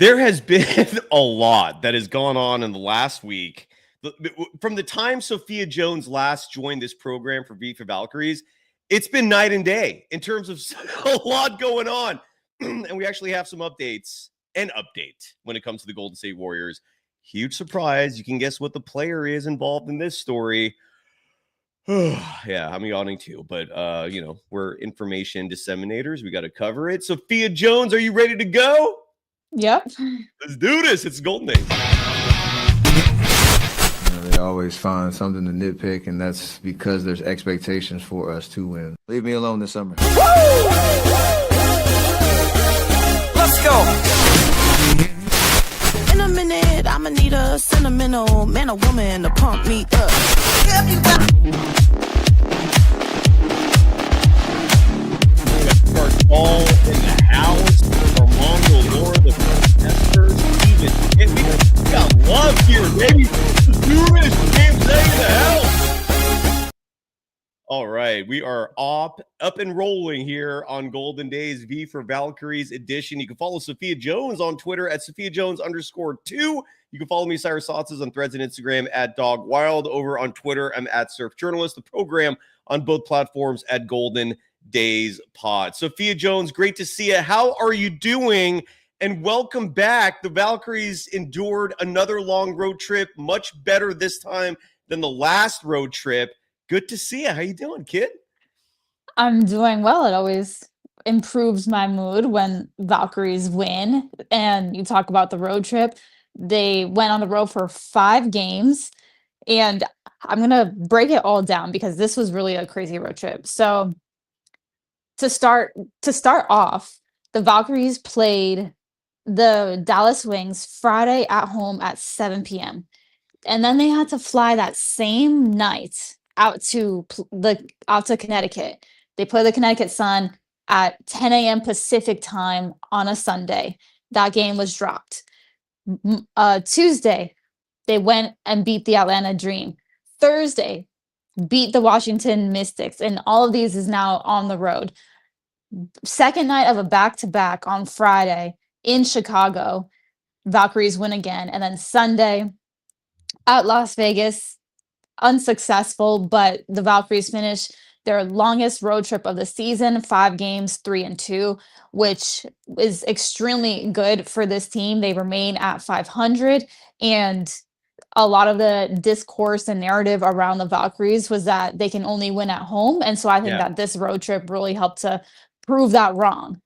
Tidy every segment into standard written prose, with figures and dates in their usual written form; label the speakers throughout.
Speaker 1: There has been a lot that has gone on in the last week. From the time Sophia Jones last joined this program for For Valkyries, it's been night and day in terms of a lot going on. And we actually have some updates and update when it comes to the Golden State Warriors. Huge surprise. You can guess what the player is involved in this story. Yeah, I'm yawning too, but we're information disseminators. We got to cover it. Sophia Jones, are you ready to go?
Speaker 2: Yep.
Speaker 1: Let's do this. It's Golden Days.
Speaker 3: They always find something to nitpick, and that's because there's expectations for us to win. Leave me alone this summer.
Speaker 4: Let's go. In a minute, I'ma need a sentimental man or woman to pump me up.
Speaker 1: All in the house. Armando, Laura, the protesters, Steven. We got love here, baby. Let's do this. James A in the house. All right, we are up and rolling here on Golden Days V for Valkyries edition. You can follow Sophia Jones on Twitter at SophiaJones_2. You can follow me, Cyrus Saatsaz, on Threads and Instagram at DogWild. Over on Twitter, I'm at Surf Journalist. The program on both platforms at Golden Days Pod. Sophia Jones, great to see you. How are you doing? And welcome back. The Valkyries endured another long road trip, much better this time than the last road trip. Good to see you. How you doing, kid?
Speaker 2: I'm doing well. It always improves my mood when Valkyries win. And you talk about the road trip. They went on the road for 5 games. And I'm going to break it all down because this was really a crazy road trip. So to start off, the Valkyries played the Dallas Wings Friday at home at 7 p.m. And then they had to fly that same night out to Connecticut. They play the Connecticut Sun at 10 a.m. Pacific time on a Sunday. That game was dropped. Tuesday, they went and beat the Atlanta Dream. Thursday, beat the Washington Mystics, and all of these is now on the road. Second night of a back-to-back on Friday in Chicago, Valkyries win again, and then Sunday at Las Vegas, unsuccessful, but the Valkyries finish their longest road trip of the season, 5 games, 3-2, which is extremely good for this team. They remain at 500, and a lot of the discourse and narrative around the Valkyries was that they can only win at home. And so I think that this road trip really helped to prove that wrong.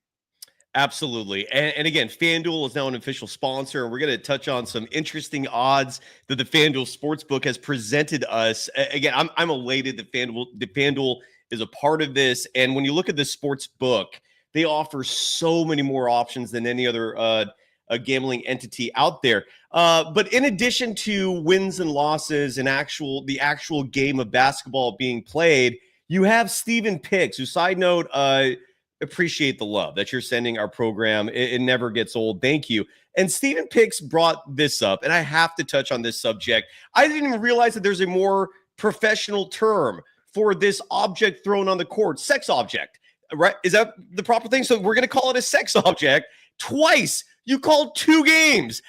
Speaker 1: Absolutely. And again, FanDuel is now an official sponsor, and we're going to touch on some interesting odds that the FanDuel Sportsbook has presented us. Again, I'm elated that FanDuel is a part of this. And when you look at the Sportsbook, they offer so many more options than any other a gambling entity out there. But in addition to wins and losses and the actual game of basketball being played, you have Steven Picks, who, side note, appreciate the love that you're sending our program. It never gets old. Thank you. And Steven Picks brought this up, and I have to touch on this subject. I didn't even realize that there's a more professional term for this object thrown on the court, sex object, right? Is that the proper thing? So we're going to call it a sex object twice. You called 2 games.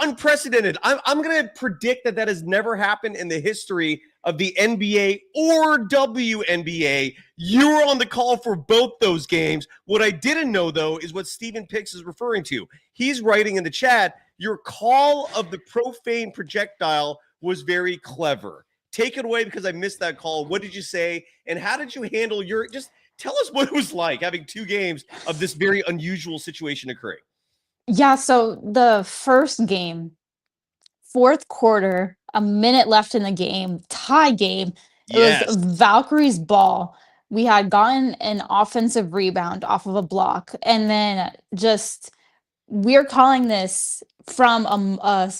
Speaker 1: Unprecedented. I'm going to predict that has never happened in the history of the NBA or WNBA. You were on the call for both those games. What I didn't know, though, is what Steven Picks is referring to. He's writing in the chat, your call of the profane projectile was very clever. Take it away because I missed that call. What did you say? And how did you handle just tell us what it was like having 2 games of this very unusual situation occurring.
Speaker 2: Yeah, so the first game, 4th quarter, a minute left in the game, tie game. It was Valkyries ball. We had gotten an offensive rebound off of a block, and then we're calling this from a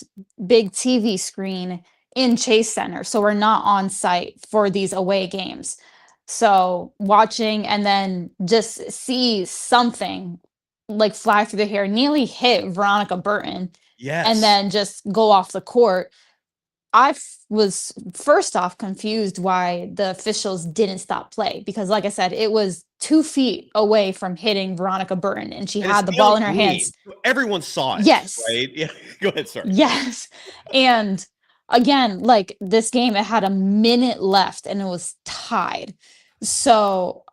Speaker 2: big TV screen in Chase Center, so we're not on site for these away games. So watching and then just see something like fly through the hair, nearly hit Veronica Burton, and then just go off the court. I was first off confused why the officials didn't stop play, because like I said, it was 2 feet away from hitting Veronica Burton, and she
Speaker 1: And
Speaker 2: had
Speaker 1: it's
Speaker 2: the ball in
Speaker 1: neon
Speaker 2: her
Speaker 1: green.
Speaker 2: hands.
Speaker 1: Everyone saw it.
Speaker 2: Yes.
Speaker 1: Right? Yeah. Go ahead. Sorry.
Speaker 2: Yes. And again, like this game, it had a minute left and it was tied. So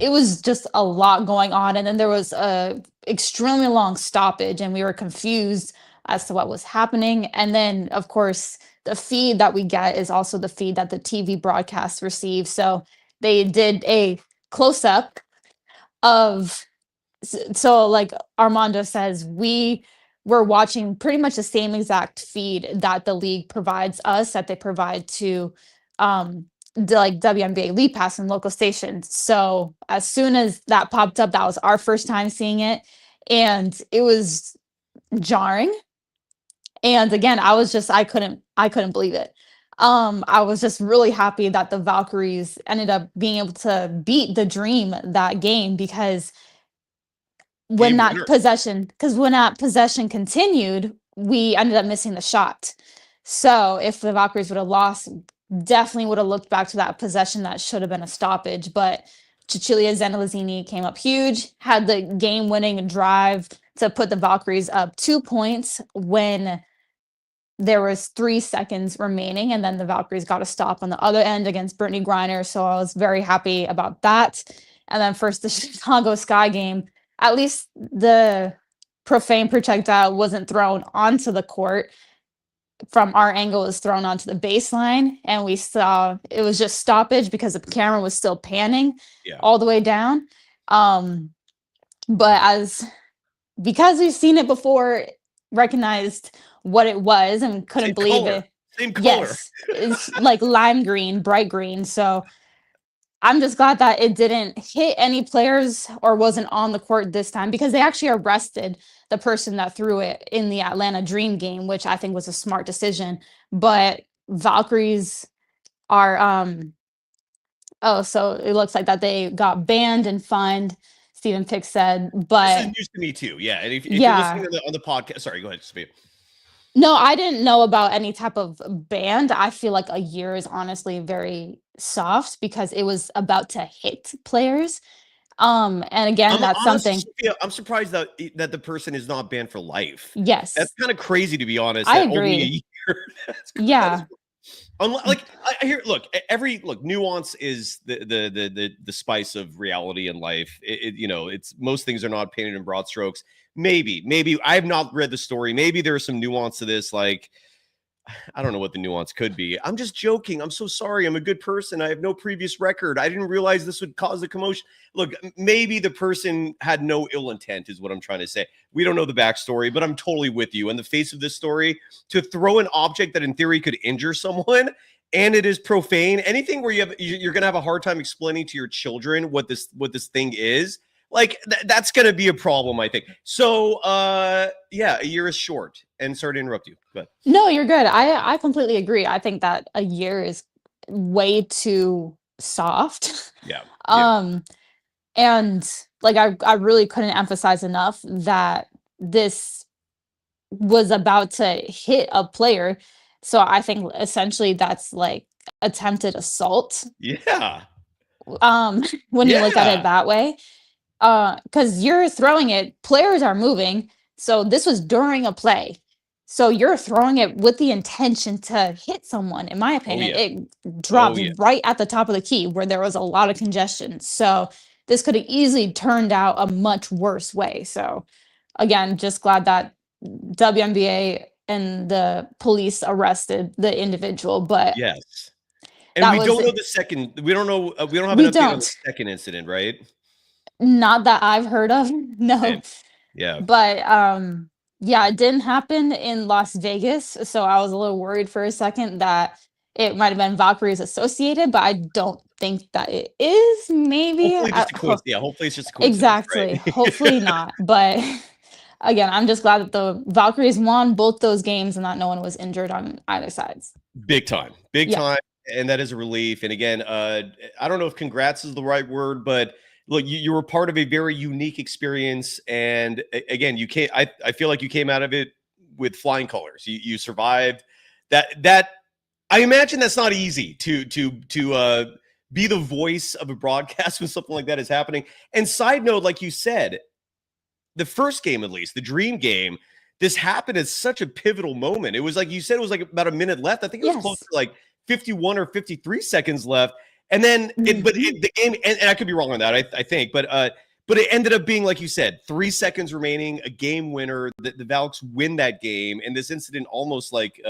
Speaker 2: it was just a lot going on. And then there was a extremely long stoppage and we were confused as to what was happening. And then, of course, the feed that we get is also the feed that the TV broadcast receives. So they did a close up of, so like Armando says, we were watching pretty much the same exact feed that the league provides us, that they provide to the like WNBA League Pass and local stations. So as soon as that popped up, that was our first time seeing it, and it was jarring. And again, I couldn't believe it. I was just really happy that the Valkyries ended up being able to beat the Dream that game, because when that possession continued, we ended up missing the shot. So if the Valkyries would have lost, definitely would have looked back to that possession that should have been a stoppage. But Cecilia Zenelazini came up huge, had the game-winning drive to put the Valkyries up 2 points when there was 3 seconds remaining, and then the Valkyries got a stop on the other end against Brittany Griner. So I was very happy about that. And then first, the Chicago Sky game, at least the Profane projectile wasn't thrown onto the court. From our angle, it was thrown onto the baseline, and we saw it was just stoppage because the camera was still panning all the way down. But because we've seen it before, recognized what it was and couldn't believe it.
Speaker 1: Same color.
Speaker 2: Yes, it's like lime green, bright green. So I'm just glad that it didn't hit any players or wasn't on the court this time, because they actually arrested the person that threw it in the Atlanta Dream game, which I think was a smart decision. But Valkyries are so it looks like that they got banned and fined, Stephen Pick said. But
Speaker 1: this is news to me too. Yeah. And if you're listening on the podcast, sorry, go ahead, Sophia.
Speaker 2: No, I didn't know about any type of ban. I feel like a year is honestly very soft because it was about to hit players. And again, that's something.
Speaker 1: Sophia, I'm surprised that the person is not banned for life.
Speaker 2: Yes.
Speaker 1: That's kind of crazy, to be honest.
Speaker 2: I
Speaker 1: agree.
Speaker 2: Only a year.
Speaker 1: Like I hear, look, nuance is the spice of reality in life. It's most things are not painted in broad strokes. Maybe I have not read the story. Maybe there's some nuance to this. Like, I don't know what the nuance could be. I'm just joking. I'm so sorry. I'm a good person. I have no previous record. I didn't realize this would cause a commotion. Look, maybe the person had no ill intent is what I'm trying to say. We don't know the backstory, but I'm totally with you. In the face of this story, to throw an object that in theory could injure someone, and it is profane, anything where you're going to have a hard time explaining to your children what this thing is, like that's going to be a problem, I think. So, a year is short. And sorry to interrupt you. Go ahead.
Speaker 2: No, you're good. I completely agree. I think that a year is way too soft.
Speaker 1: Yeah.
Speaker 2: And like I really couldn't emphasize enough that this was about to hit a player. So I think essentially that's like attempted assault.
Speaker 1: Yeah.
Speaker 2: When you look at it that way. Because you're throwing it, players are moving. So this was during a play. So you're throwing it with the intention to hit someone. In my opinion, it dropped right at the top of the key where there was a lot of congestion. So this could have easily turned out a much worse way. So again, just glad that WNBA and the police arrested the individual. But
Speaker 1: yes, and we don't know the second. We don't know. We don't have an update on the second incident, right?
Speaker 2: Not that I've heard of. No.
Speaker 1: Yeah.
Speaker 2: But it didn't happen in Las Vegas. So I was a little worried for a second that it might have been Valkyries associated, but I don't think that it is. Maybe.
Speaker 1: Hopefully it's just a coincidence.
Speaker 2: Exactly. Right? Hopefully not. But again, I'm just glad that the Valkyries won both those games and that no one was injured on either sides.
Speaker 1: Big time. And that is a relief. And again, I don't know if congrats is the right word, but look, you were part of a very unique experience, and again, I feel like you came out of it with flying colors. You survived that. I imagine that's not easy to be the voice of a broadcast when something like that is happening. And side note, like you said, the first game, at least the dream game, this happened at such a pivotal moment. It was like you said, it was like about a minute left. I think it was close to like 51 or 53 seconds left. And then, the game, and I could be wrong on that, I think, but it ended up being, like you said, 3 seconds remaining, a game winner. The Valks win that game, and this incident almost like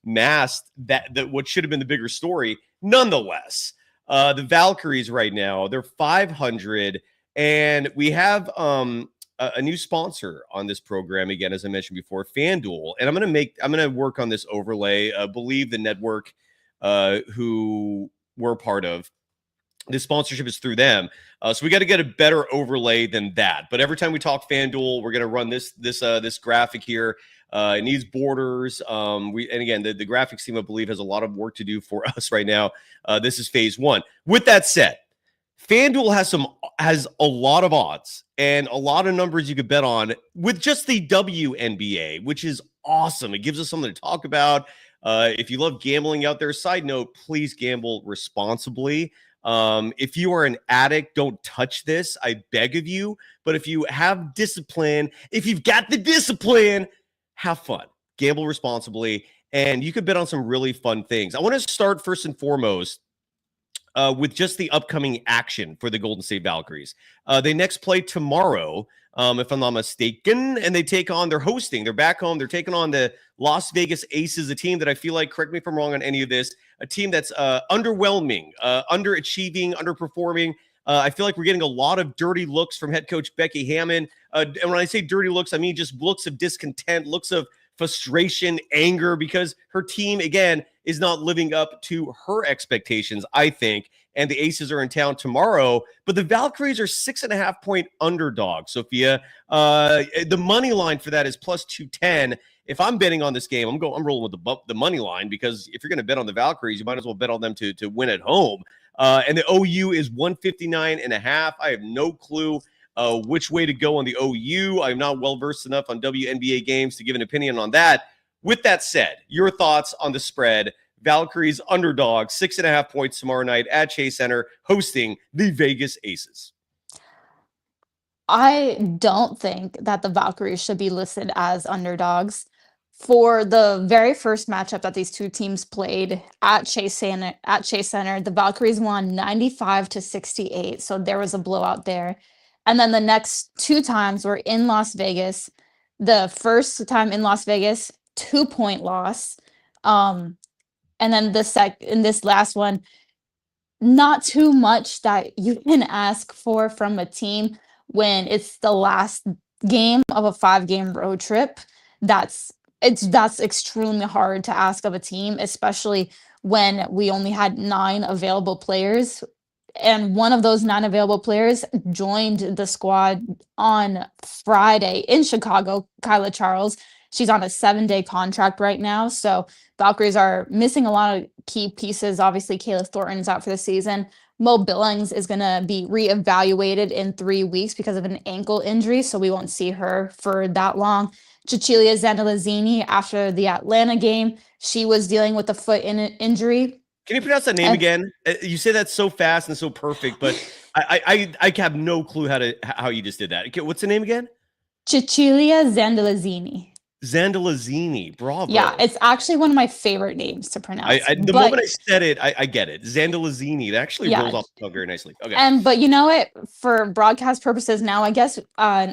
Speaker 1: masked that what should have been the bigger story. Nonetheless, the Valkyries right now, they're 500, and we have a new sponsor on this program again, as I mentioned before, FanDuel, and I'm gonna work on this overlay. Believe the network who we're part of. This sponsorship is through them. So we got to get a better overlay than that. But every time we talk FanDuel, we're going to run this graphic here. It needs borders. And again, the graphics team, I believe, has a lot of work to do for us right now. This is phase one. With that said, FanDuel has a lot of odds and a lot of numbers you could bet on with just the WNBA, which is awesome. It gives us something to talk about. If you love gambling out there, side note, please gamble responsibly. If you are an addict, don't touch this. I beg of you. But if you have discipline, if you've got the discipline, have fun. Gamble responsibly. And you could bet on some really fun things. I want to start first and foremost with just the upcoming action for the Golden State Valkyries. They next play tomorrow, if I'm not mistaken, and they're hosting. They're back home. They're taking on the Las Vegas Aces, a team that I feel like, correct me if I'm wrong on any of this, a team that's underwhelming, underachieving, underperforming. I feel like we're getting a lot of dirty looks from head coach Becky Hammon. And when I say dirty looks, I mean just looks of discontent, looks of frustration, anger, because her team, again, is not living up to her expectations, I think. And the Aces are in town tomorrow, but the Valkyries are 6.5 point underdogs. Sophia, the money line for that is plus 210. If I'm betting on this game, I'm rolling with the money line, because if you're going to bet on the Valkyries, you might as well bet on them to win at home. And the OU is 159.5. I have no clue which way to go on the OU. I'm not well versed enough on WNBA games to give an opinion on that. With that said, your thoughts on the spread. Valkyries underdog, 6.5 points tomorrow night at Chase Center, hosting the Vegas Aces.
Speaker 2: I don't think that the Valkyries should be listed as underdogs. For the very first matchup that these two teams played at Chase Center, the Valkyries won 95-68. So there was a blowout there. And then the next two times were in Las Vegas. The first time in Las Vegas, 2-point loss. And then in this last one, not too much that you can ask for from a team when it's the last game of a 5-game road trip. That's extremely hard to ask of a team, especially when we only had 9 available players. And one of those 9 available players joined the squad on Friday in Chicago, Kyla Charles. She's on a 7-day contract right now. So Valkyries are missing a lot of key pieces. Obviously, Kayla Thornton's out for the season. Mo Billings is going to be reevaluated in 3 weeks because of an ankle injury, so we won't see her for that long. Cecilia Zandalazzini, after the Atlanta game, she was dealing with a foot injury.
Speaker 1: Can you pronounce that name again? You say that so fast and so perfect, but I have no clue how you just did that. Okay, what's the name again?
Speaker 2: Cecilia Zandalazzini.
Speaker 1: Zandalazzini, bravo.
Speaker 2: Yeah, it's actually one of my favorite names to pronounce.
Speaker 1: The moment I said it, I get it. Zandalazzini. It actually rolls off the tongue very nicely. Okay.
Speaker 2: But you know what? For broadcast purposes now, I guess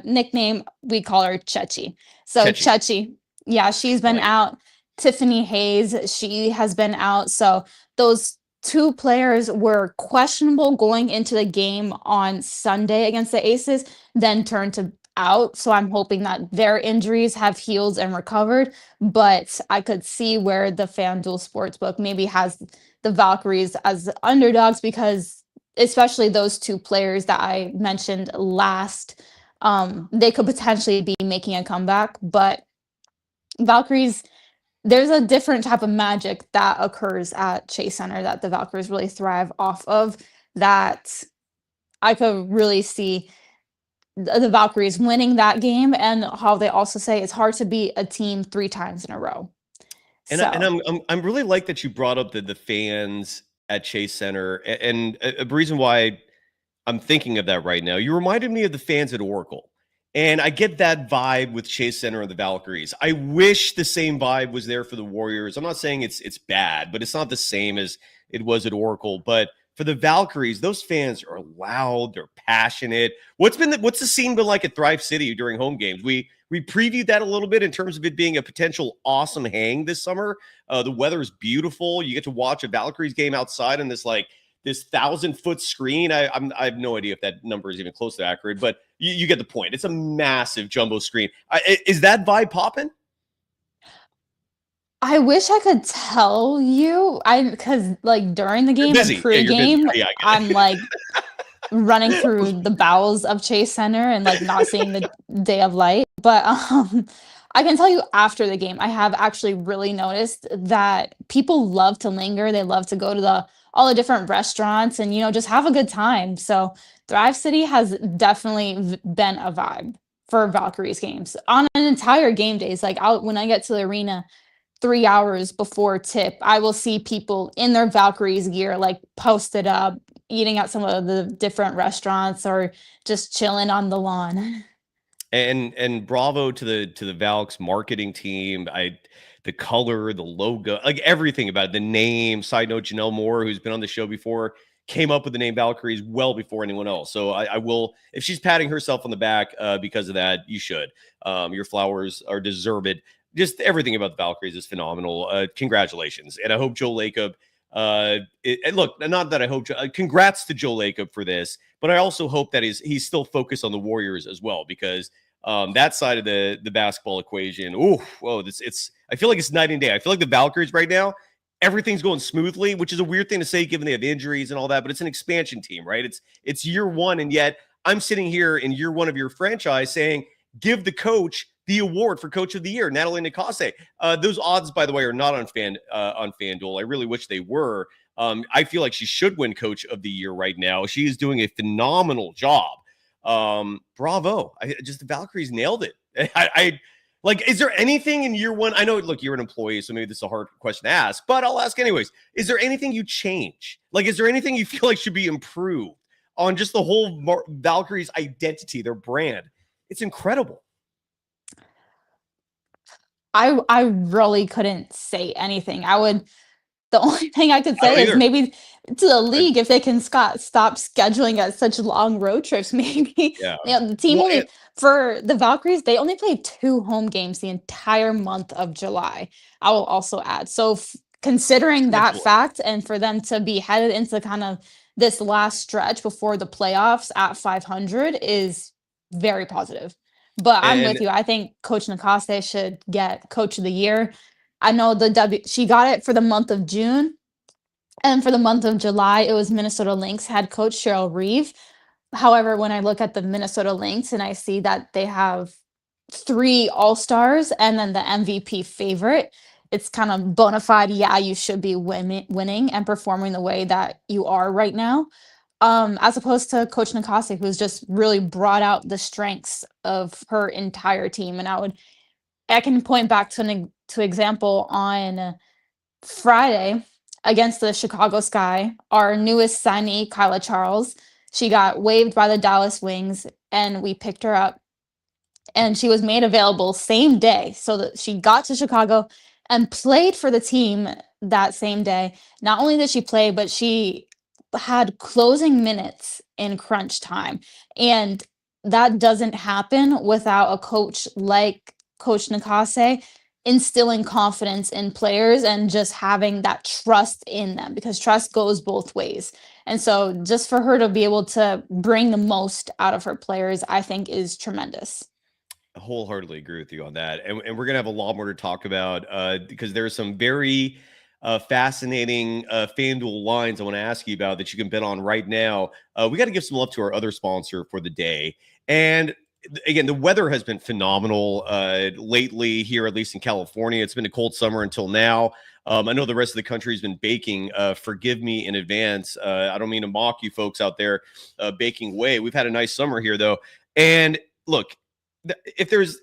Speaker 2: nickname, we call her Chechi. So Chechi, yeah, she's been out. Tiffany Hayes, she has been out. So those 2 players were questionable going into the game on Sunday against the Aces, then turned to out. So I'm hoping that their injuries have healed and recovered. But I could see where the FanDuel Sportsbook maybe has the Valkyries as underdogs, because especially those 2 players that I mentioned last, they could potentially be making a comeback. But Valkyries, there's a different type of magic that occurs at Chase Center that the Valkyries really thrive off of, that I could really see the Valkyries winning that game, and how they also say it's hard to beat a team 3 times in a row.
Speaker 1: And I'm really like that you brought up the fans at Chase Center. And a reason why I'm thinking of that right now, you reminded me of the fans at Oracle. And I get that vibe with Chase Center and the Valkyries. I wish the same vibe was there for the Warriors. I'm not saying it's bad, but it's not the same as it was at Oracle. But for the Valkyries, those fans are loud, they're passionate. What's the scene been like at Thrive City during home games? We previewed that a little bit in terms of it being a potential awesome hang this summer. The weather is beautiful. You get to watch a Valkyries game outside in this 1,000-foot screen. I have no idea if that number is even close to accurate, but you get the point. It's a massive jumbo screen. Is that vibe popping?
Speaker 2: I wish I could tell you, because during the game and pregame, I'm running through the bowels of Chase Center and not seeing the day of light. But I can tell you after the game, I have actually really noticed that people love to linger. They love to go to all the different restaurants and just have a good time. So Thrive City has definitely been a vibe for Valkyries games on an entire game days. When I get to the arena 3 hours before tip, I will see people in their Valkyries gear, posted up, eating at some of the different restaurants or just chilling on the lawn.
Speaker 1: And bravo to the Valks marketing team. The color, the logo, everything about it, the name. Side note, Janelle Moore, who's been on the show before, came up with the name Valkyries well before anyone else. So I will, if she's patting herself on the back because of that, you should. Your flowers are deserved. Just everything about the Valkyries is phenomenal. Congratulations. And I hope Joe Lacob, look, not that I hope, congrats to Joe Lacob for this, but I also hope that he's still focused on the Warriors as well, because that side of the basketball equation, I feel like it's night and day. I feel like the Valkyries right now, everything's going smoothly, which is a weird thing to say given they have injuries and all that, but it's an expansion team, right? It's year one, and yet I'm sitting here in year one of your franchise saying, give the coach the award for Coach of the Year, Natalie Nicase. Those odds, by the way, are not on FanDuel. I really wish they were. I feel like she should win Coach of the Year right now. She is doing a phenomenal job. Bravo. The Valkyries nailed it. Is there anything in year one? I know, look, you're an employee, so maybe this is a hard question to ask, but I'll ask anyways. Is there anything you change? Is there anything you feel like should be improved on just the whole Valkyries identity, their brand? It's incredible.
Speaker 2: I really couldn't say anything. The only thing I could say is maybe to the league, if they can stop scheduling at such long road trips, maybe.
Speaker 1: Yeah.
Speaker 2: The team for the Valkyries, they only played 2 home games the entire month of July. I will also add. So considering that fact, and for them to be headed into kind of this last stretch before the playoffs at 500 is very positive. But I'm with you. I think Coach Nicase should get Coach of the Year. I know she got it for the month of June. And for the month of July, it was Minnesota Lynx head coach Cheryl Reeve. However, when I look at the Minnesota Lynx and I see that they have 3 All-Stars and then the MVP favorite, it's kind of bona fide, you should be winning and performing the way that you are right now. As opposed to Coach Nicase, who's just really brought out the strengths of her entire team. And I can point back to an example on Friday against the Chicago Sky. Our newest signee, Kyla Charles, she got waived by the Dallas Wings, and we picked her up. And she was made available same day, so that she got to Chicago and played for the team that same day. Not only did she play, but she had closing minutes in crunch time. And that doesn't happen without a coach like Coach Nicase instilling confidence in players and just having that trust in them, because trust goes both ways. And so just for her to be able to bring the most out of her players, I think is tremendous.
Speaker 1: I wholeheartedly agree with you on that. And we're going to have a lot more to talk about because there are some very fascinating FanDuel lines I want to ask you about that you can bet on right now. We got to give some love to our other sponsor for the day. And again, the weather has been phenomenal lately here, at least in California. It's been a cold summer until now. I know the rest of the country has been baking. Forgive me in advance. I don't mean to mock you folks out there baking away. We've had a nice summer here, though. And look, if there's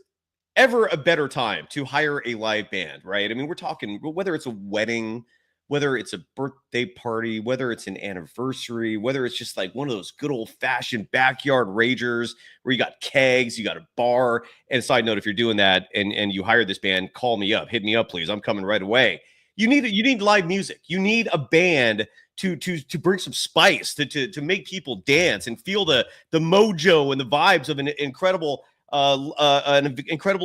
Speaker 1: ever a better time to hire a live band, right? I mean, we're talking whether it's a wedding, whether it's a birthday party, whether it's an anniversary, whether it's just like one of those good old-fashioned backyard ragers where you got kegs, you got a bar. And side note, if you're doing that and you hire this band, call me up. Hit me up, please. I'm coming right away. You need live music. You need a band to bring some spice, to make people dance and feel the mojo and the vibes of an incredible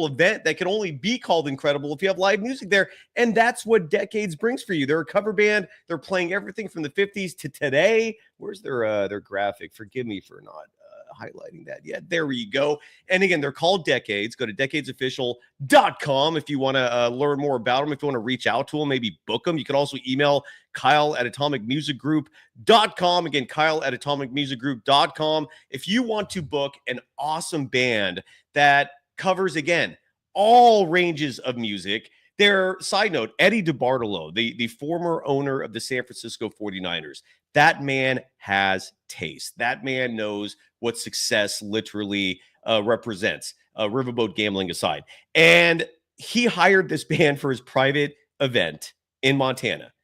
Speaker 1: event that can only be called incredible if you have live music there. And that's what Decades brings for you. They're a cover band. They're playing everything from the 50s to today. Where's their graphic? Forgive me for not highlighting that yet. There we go. And again, they're called Decades. Go to decadesofficial.com if you want to learn more about them. If you want to reach out to them, maybe book them. You can also email Kyle@atomicmusicgroup.com. Again, Kyle@atomicmusicgroup.com. If you want to book an awesome band that covers, again, all ranges of music. Their side note, Eddie DeBartolo, the former owner of the San Francisco 49ers, that man has taste. That man knows what success literally represents, riverboat gambling aside. And he hired this band for his private event in Montana.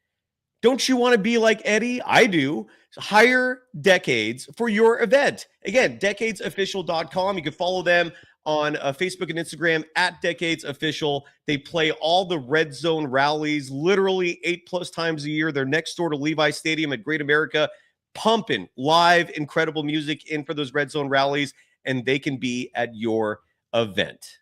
Speaker 1: Don't you want to be like Eddie? I do. Hire Decades for your event. Again, decadesofficial.com. You can follow them on Facebook and Instagram @decadesofficial. They play all the red zone rallies, literally 8+ times a year. They're next door to Levi Stadium at Great America, pumping live, incredible music in for those red zone rallies, and they can be at your event.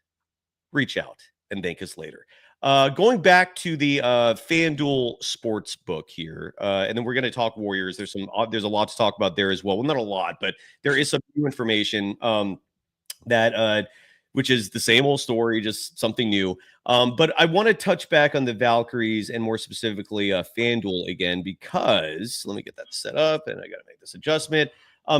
Speaker 1: Reach out and thank us later. Going back to the FanDuel Sportsbook here, and then we're going to talk Warriors. There's a lot to talk about there as well. Well, not a lot, but there is some new information that which is the same old story, just something new. But I want to touch back on the Valkyries and more specifically FanDuel again, because let me get that set up and I got to make this adjustment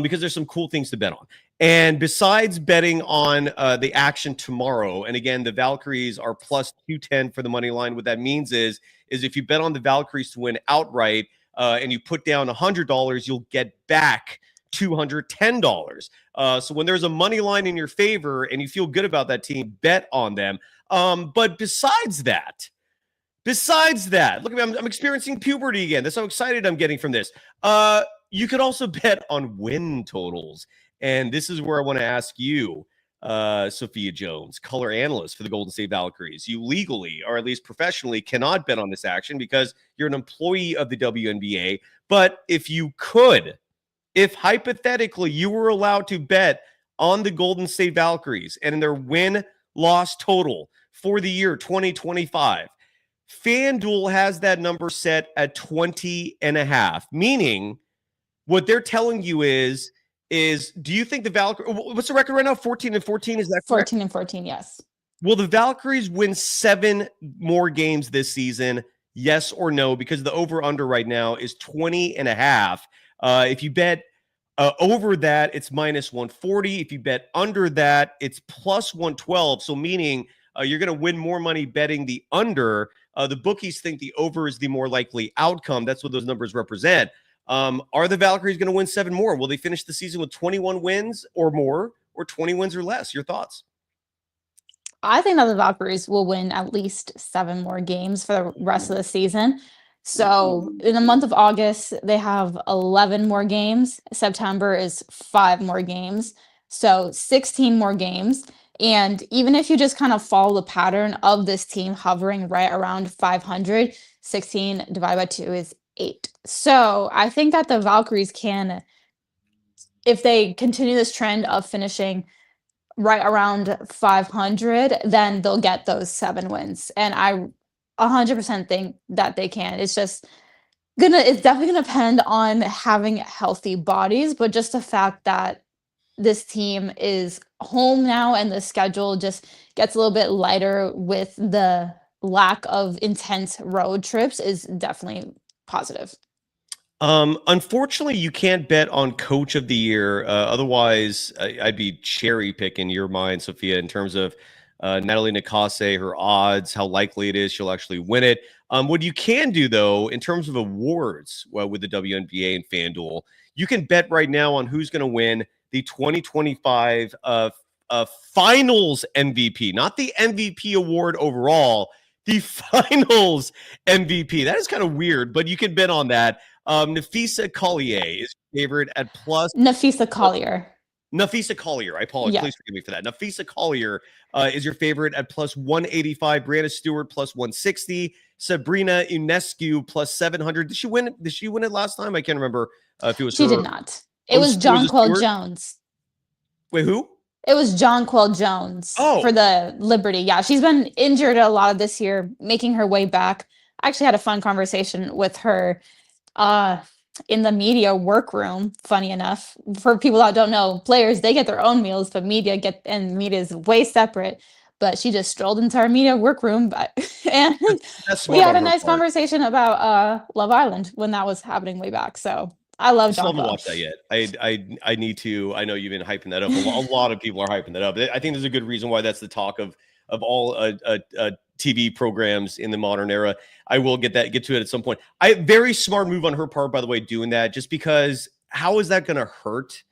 Speaker 1: because there's some cool things to bet on. And besides betting on the action tomorrow, and again, the Valkyries are plus 210 for the money line. What that means is if you bet on the Valkyries to win outright and you put down $100, you'll get back $210. So when there's a money line in your favor and you feel good about that team, bet on them. But besides that, look at me, I'm experiencing puberty again. That's how excited I'm getting from this. You could also bet on win totals. And this is where I want to ask you, Sophia Jones, color analyst for the Golden State Valkyries. You legally, or at least professionally, cannot bet on this action because you're an employee of the WNBA. But if hypothetically you were allowed to bet on the Golden State Valkyries and in their win-loss total for the year 2025, FanDuel has that number set at 20.5, meaning what they're telling you is do you think the Valkyries, what's the record right now? 14-14, is that correct?
Speaker 2: 14-14, yes.
Speaker 1: Will the Valkyries win 7 more games this season? Yes or no? Because the over-under right now is 20.5. If you bet over that, it's minus 140. If you bet under that, it's plus 112. So meaning you're going to win more money betting the under. The bookies think the over is the more likely outcome. That's what those numbers represent. Are the Valkyries going to win 7 more? Will they finish the season with 21 wins or more, or 20 wins or less? Your thoughts?
Speaker 2: I think that the Valkyries will win at least 7 more games for the rest of the season. So in the month of August, they have 11 more games. September is 5 more games. So 16 more games. And even if you just kind of follow the pattern of this team hovering right around 500, 16 divided by 2 is 8. So I think that the Valkyries can, if they continue this trend of finishing right around 500, then they'll get those 7 wins. And I 100% think that they can. It's definitely gonna depend on having healthy bodies, but just the fact that this team is home now and the schedule just gets a little bit lighter with the lack of intense road trips is definitely positive.
Speaker 1: Unfortunately, you can't bet on coach of the year. Otherwise, I'd be cherry picking your mind, Sophia, in terms of Natalie Nakase, her odds, how likely it is she'll actually win it. What you can do, though, in terms of awards with the WNBA and FanDuel, you can bet right now on who's going to win the 2025 Finals MVP, not the MVP award overall, the finals MVP. That is kind of weird, but you can bet on that. Nafisa Collier is favorite at plus.
Speaker 2: Nafisa Collier.
Speaker 1: Nafisa Collier, I apologize.
Speaker 2: Yeah.
Speaker 1: Please forgive me for that. Nafisa Collier is your favorite at plus 185. Brianna Stewart plus 160. Sabrina Ionescu plus 700. Did she win it? Did she win it last time? I can't remember if it was
Speaker 2: She
Speaker 1: her.
Speaker 2: did not. It was Jonquel Jones.
Speaker 1: Wait, who?
Speaker 2: It was Jonquel Jones for the Liberty. Yeah, she's been injured a lot of this year, making her way back. I actually had a fun conversation with her in the media workroom. Funny enough, for people that don't know, players, they get their own meals, but media is way separate. But she just strolled into our media workroom, and we had a nice conversation about Love Island when that was happening way back. So I love Jonquel.
Speaker 1: I haven't watched that yet. I need to. I know you've been hyping that up. A lot of people are hyping that up. I think there's a good reason why that's the talk of all TV programs in the modern era. I will get to it at some point. Very smart move on her part, by the way, doing that, just because how is that going to hurt?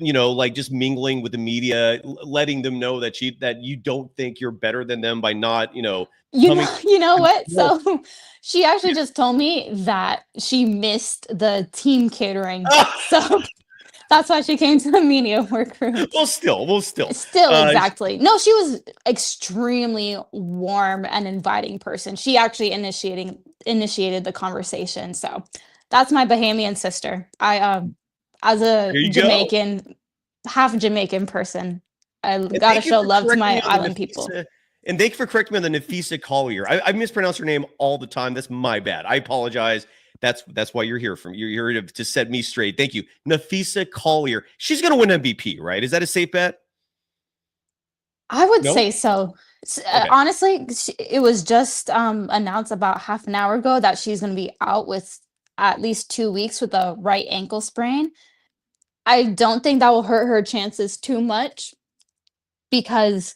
Speaker 1: Like just mingling with the media, letting them know that you don't think you're better than them by not,
Speaker 2: You know what? So she actually just told me that she missed the team catering. So that's why she came to the media workroom.
Speaker 1: Well, still.
Speaker 2: Exactly. No, she was extremely warm and inviting person. She actually initiated the conversation. So that's my Bahamian sister. As a Jamaican, half Jamaican person, I gotta show love to my island people.
Speaker 1: And thank you for correcting me on the Nafisa Collier. I mispronounce her name all the time. That's my bad. I apologize. That's why you're here. You're here to set me straight. Thank you, Nafisa Collier. She's gonna win MVP, right? Is that a safe bet?
Speaker 2: I would say so. Okay. Honestly, it was just announced about half an hour ago that she's gonna be out with at least 2 weeks with a right ankle sprain. I don't think that will hurt her chances too much because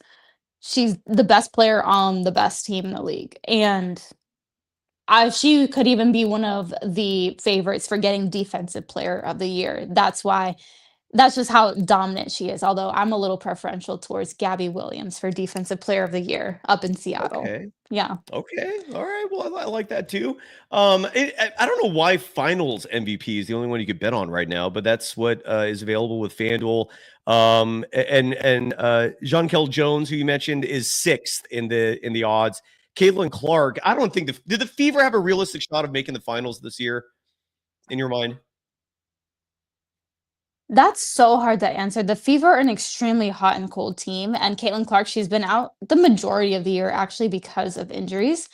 Speaker 2: she's the best player on the best team in the league. And she could even be one of the favorites for getting Defensive Player of the Year. That's just how dominant she is. Although I'm a little preferential towards Gabby Williams for Defensive Player of the Year up in Seattle.
Speaker 1: Okay.
Speaker 2: Yeah.
Speaker 1: Okay. All right. Well, I like that too. I don't know why Finals MVP is the only one you could bet on right now, but that's what is available with FanDuel. And Jonquel Jones, who you mentioned, is 6th in the odds. Caitlin Clark, I don't think did the Fever have a realistic shot of making the finals this year in your mind?
Speaker 2: That's so hard to answer. The Fever are an extremely hot and cold team, and Caitlin Clark, she's been out the majority of the year actually because of injuries.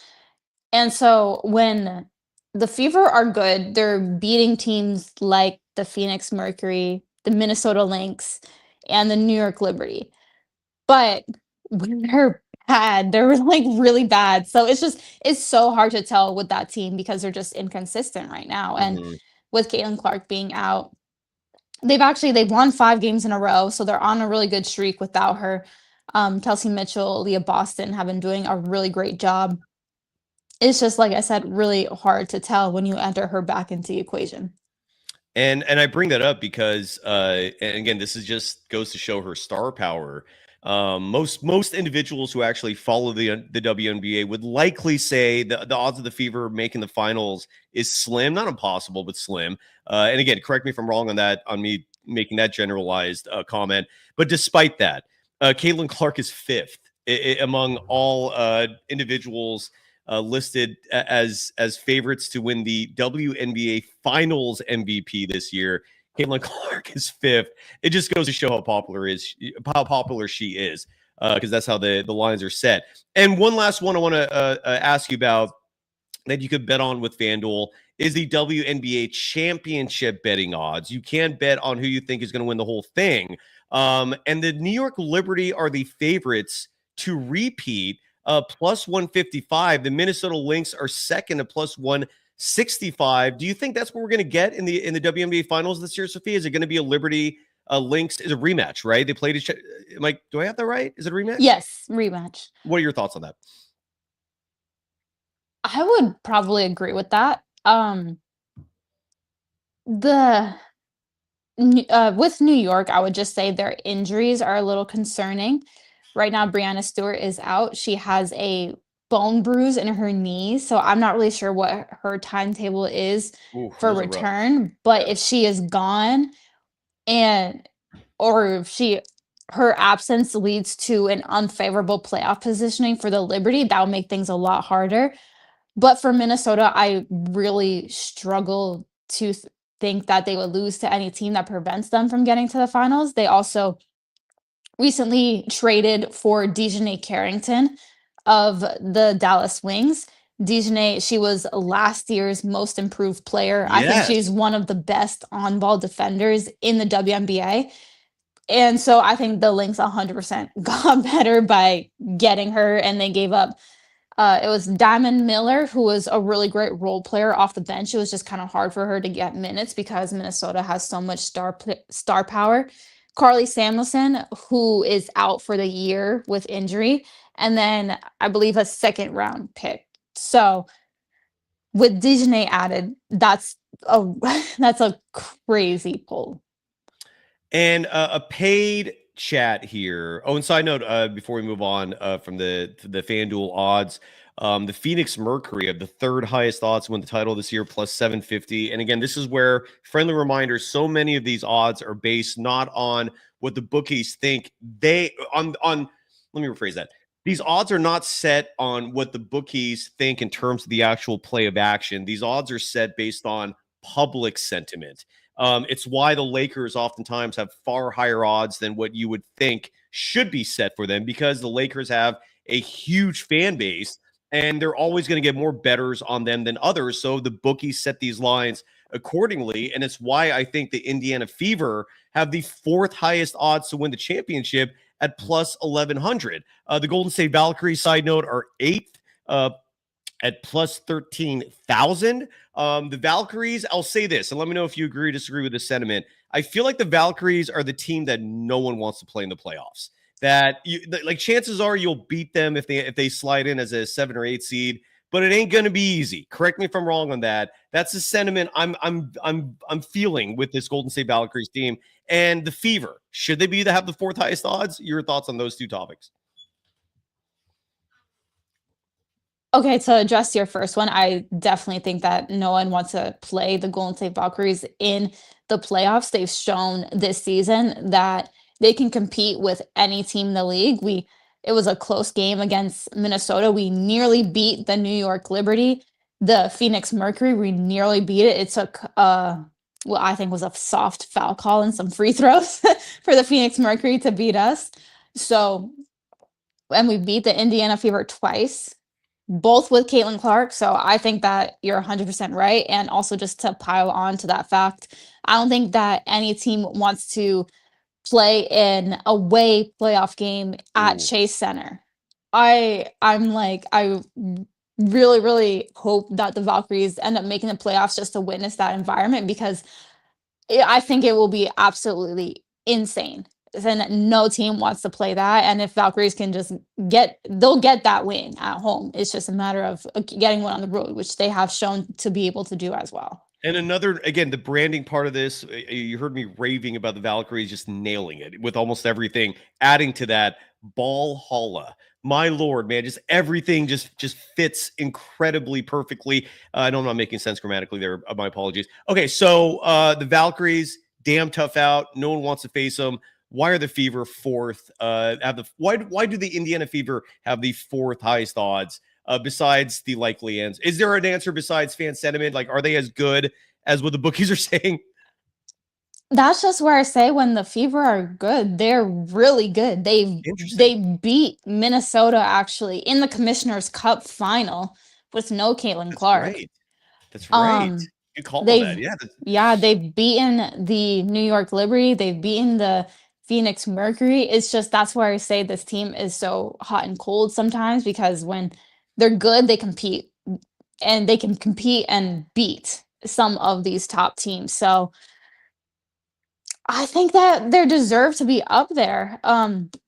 Speaker 2: And so when the Fever are good, they're beating teams like the Phoenix Mercury, the Minnesota Lynx, and the New York Liberty. But when they're bad, they're like really bad. So it's so hard to tell with that team because they're just inconsistent right now. And with Caitlin Clark being out, they've won 5 games in a row, so they're on a really good streak without her. Kelsey Mitchell, Leah Boston have been doing a really great job. It's just, like I said, really hard to tell when you enter her back into the equation.
Speaker 1: And I bring that up because, and again, this is just goes to show her star power. Most individuals who actually follow the WNBA would likely say the odds of the Fever making the finals is slim, not impossible, but slim. And again, correct me if I'm wrong on me making that generalized comment. But despite that, Caitlin Clark is 5th among all individuals listed as favorites to win the WNBA Finals MVP this year. Caitlin Clark is 5th. It just goes to show how popular she is, because that's how the lines are set. And one last one I want to ask you about that you could bet on with FanDuel is the WNBA championship betting odds. You can bet on who you think is going to win the whole thing. And the New York Liberty are the favorites to repeat, plus 155. The Minnesota Lynx are second at plus 165. Do you think that's what we're going to get in the WNBA finals this year, Sophia? Is it going to be a Liberty Lynx? Is a rematch, right? They played each. Do I have that right? Is it a rematch?
Speaker 2: Yes, rematch.
Speaker 1: What are your thoughts on that?
Speaker 2: I would probably agree with that. With New York, I would just say their injuries are a little concerning. Right now, Brianna Stewart is out. She has a bone bruise in her knee, so I'm not really sure what her timetable is
Speaker 1: Ooh,
Speaker 2: for
Speaker 1: those are rough.
Speaker 2: return. But
Speaker 1: Yeah.
Speaker 2: if she is gone and or if her absence leads to an unfavorable playoff positioning for the Liberty, that would make things a lot harder. But for Minnesota, I really struggle to think that they would lose to any team that prevents them from getting to the finals. They also recently traded for Dejanay Carrington of the Dallas Wings. Dejanay, she was last year's most improved player. I think
Speaker 1: Yes.
Speaker 2: she's one of the best on-ball defenders in the WNBA. And so I think the Lynx 100% got better by getting her, and they gave up it was Diamond Miller, who was a really great role player off the bench. It was just kind of hard for her to get minutes because Minnesota has so much star power. Carly Samuelson, who is out for the year with injury, and then I believe a second round pick. So with Dejanay added, that's a that's a crazy pull.
Speaker 1: And a paid chat here. Oh, and side note, before we move on from the FanDuel odds, the Phoenix Mercury have the third highest odds to win the title this year, plus 750. And again, this is where, friendly reminder, so many of these odds are based not on what the bookies think let me rephrase that. These odds are not set on what the bookies think in terms of the actual play of action. These odds are set based on public sentiment. It's why the Lakers oftentimes have far higher odds than what you would think should be set for them, because the Lakers have a huge fan base and they're always going to get more bettors on them than others. So the bookies set these lines accordingly. And it's why I think the Indiana Fever have the fourth highest odds to win the championship at plus 1,100. The Golden State Valkyries, side note, are eighth at plus 13,000. The Valkyries, I'll say this, and let me know if you agree or disagree with this sentiment. I feel like the Valkyries are the team that no one wants to play in the playoffs. That chances are you'll beat them if they slide in as a 7 or 8 seed, but it ain't going to be easy. Correct me if I'm wrong on that. That's the sentiment I'm feeling with this Golden State Valkyries team. And the Fever, should they have the fourth highest odds? Your thoughts on those two topics?
Speaker 2: Okay, to address your first one, I definitely think that no one wants to play the Golden State Valkyries in the playoffs. They've shown this season that they can compete with any team in the league. It was a close game against Minnesota. We nearly beat the New York Liberty. The Phoenix Mercury, we nearly beat it. It took what I think was a soft foul call and some free throws for the Phoenix Mercury to beat us. So, and we beat the Indiana Fever twice, both with Caitlin Clark. So I think that you're 100% right. And also, just to pile on to that fact, I don't think that any team wants to play an away playoff game at Chase Center. I really, really hope that the Valkyries end up making the playoffs just to witness that environment, because I think it will be absolutely insane. And no team wants to play that. And if Valkyries can they'll get that win at home. It's just a matter of getting one on the road, which they have shown to be able to do as well.
Speaker 1: And another, again, the branding part of this, you heard me raving about the Valkyries just nailing it with almost everything. Adding to that, Ball Holla. My Lord, man, just everything just fits incredibly perfectly. I know I'm not making sense grammatically there. My apologies. Okay, so the Valkyries, damn tough out. No one wants to face them. Why are the Fever fourth? Why do the Indiana Fever have the fourth highest odds? Besides the likely ends, is there an answer besides fan sentiment? Like, are they as good as what the bookies are saying?
Speaker 2: That's just where I say when the Fever are good, they're really good. They beat Minnesota actually in the Commissioner's Cup final with no Caitlin Clark.
Speaker 1: Right. That's right. You call that, yeah.
Speaker 2: Yeah, they've beaten the New York Liberty. They've beaten the Phoenix Mercury. It's just that's where I say this team is so hot and cold sometimes, because when they're good, they compete, and they can compete and beat some of these top teams. So I think that they deserve to be up there.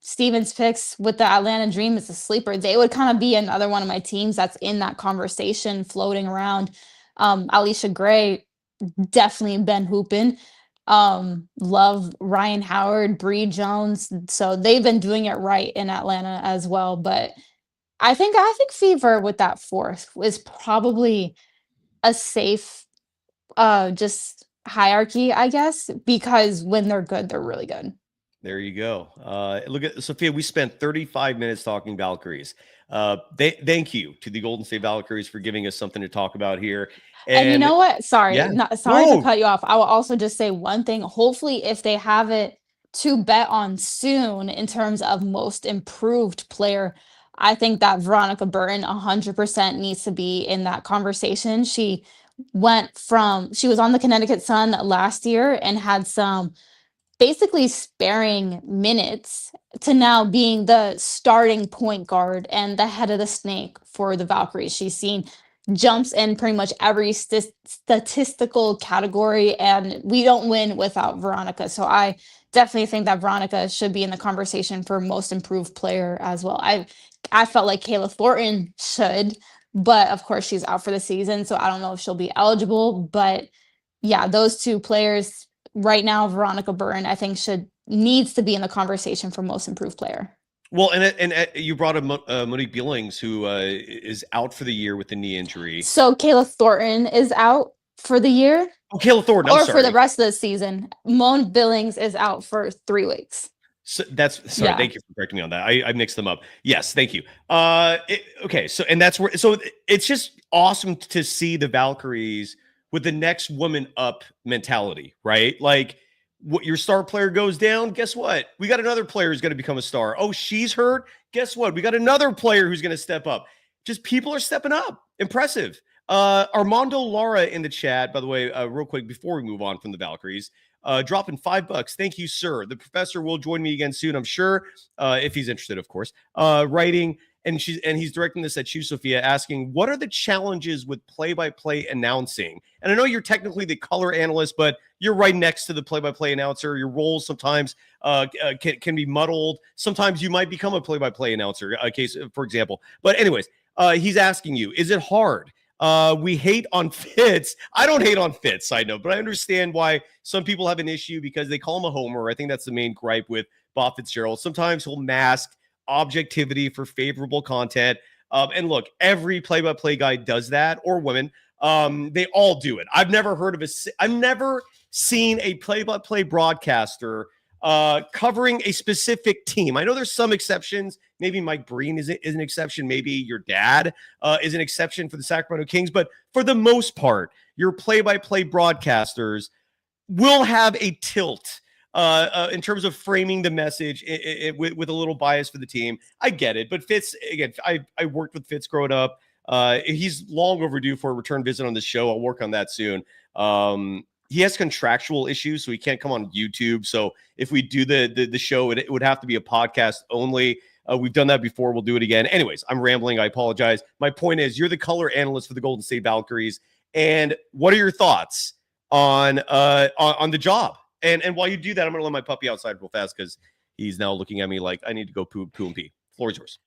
Speaker 2: Steven's picks with the Atlanta Dream is a sleeper. They would kind of be another one of my teams that's in that conversation floating around. Alicia Gray, definitely been hooping. Love Ryan Howard, Bree Jones. So they've been doing it right in Atlanta as well. But I think Fever with that fourth is probably a safe just hierarchy, I guess, because when they're good, they're really good.
Speaker 1: There you go. Look at Sophia. We spent 35 minutes talking Valkyries. Thank you to the Golden State Valkyries for giving us something to talk about here.
Speaker 2: And you know what? Sorry,
Speaker 1: yeah,
Speaker 2: sorry to
Speaker 1: no,
Speaker 2: cut you off. I will also just say one thing. Hopefully, if they have it to bet on soon in terms of most improved player, I think that Veronica Burton 100% needs to be in that conversation. She was on the Connecticut Sun last year and had some basically sparing minutes to now being the starting point guard and the head of the snake for the Valkyries. She's seen jumps in pretty much every statistical category, and we don't win without Veronica. So I definitely think that Veronica should be in the conversation for most improved player as well. I felt like Kayla Thornton should, but of course she's out for the season, so I don't know if she'll be eligible. But yeah, those two players right now, Veronica Burton, I think needs to be in the conversation for most improved player.
Speaker 1: Well, and you brought up Monique Billings, who is out for the year with a knee injury.
Speaker 2: So Kayla Thornton is out for the year.
Speaker 1: Oh, Kayla Thornton,
Speaker 2: or for the rest of the season. Mon Billings is out for 3 weeks.
Speaker 1: So Thank you for correcting me on that. I mixed them up. Yes, thank you. Okay, so it's just awesome to see the Valkyries with the next woman up mentality, right? Like, what, your star player goes down, guess what? We got another player who's going to become a star. Oh, she's hurt. Guess what? We got another player who's going to step up. Just people are stepping up. Impressive. Armando Lara in the chat, by the way, real quick before we move on from the Valkyries, dropping $5. Thank you, sir. The professor will join me again soon, I'm sure, if he's interested, of course. Writing, and he's directing this at you, Sophia, asking, what are the challenges with play-by-play announcing? And I know you're technically the color analyst, but you're right next to the play-by-play announcer. Your roles sometimes can be muddled. Sometimes you might become a play-by-play announcer, case for example. But anyways, he's asking you, is it hard? We hate on Fitz. I don't hate on Fitz, side note, but I understand why some people have an issue because they call him a homer. I think that's the main gripe with Bob Fitzgerald. Sometimes he'll mask objectivity for favorable content. And look, every play-by-play guy does that, or women. They all do it. I've never seen a play-by-play broadcaster covering a specific team. I know there's some exceptions. Maybe Mike Breen is an exception. Maybe your dad is an exception for the Sacramento Kings. But for the most part, your play-by-play broadcasters will have a tilt in terms of framing the message with a little bias for the team. I get it. But Fitz, again, I worked with Fitz growing up. He's long overdue for a return visit on the show. I'll work on that soon. He has contractual issues, so he can't come on YouTube. So if we do the show, it would have to be a podcast only. We've done that before. We'll do it again. Anyways, I'm rambling. I apologize. My point is, you're the color analyst for the Golden State Valkyries. And what are your thoughts on the job? And while you do that, I'm going to let my puppy outside real fast because he's now looking at me like I need to go poo and pee. Floor is yours.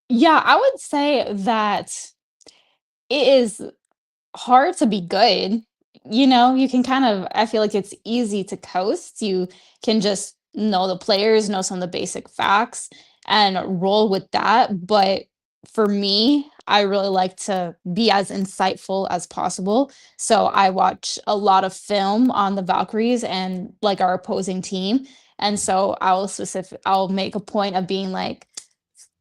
Speaker 2: Yeah, I would say that it is hard to be good. You know, you can I feel like it's easy to coast. You can just know the players, know some of the basic facts, and roll with that. But for me, I really like to be as insightful as possible. So I watch a lot of film on the Valkyries and like our opposing team. And so I'll make a point of being like,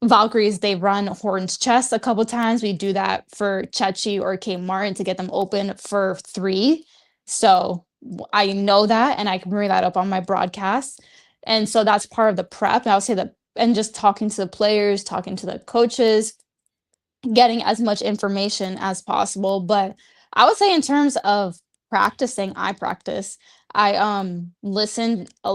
Speaker 2: Valkyries, they run Horton's chest a couple times. We do that for Chechi or K Martin to get them open for 3. So I know that, and I can bring that up on my broadcast. And so that's part of the prep. And I would say that, and just talking to the players, talking to the coaches, getting as much information as possible. But I would say in terms of practicing, I practice. I listen a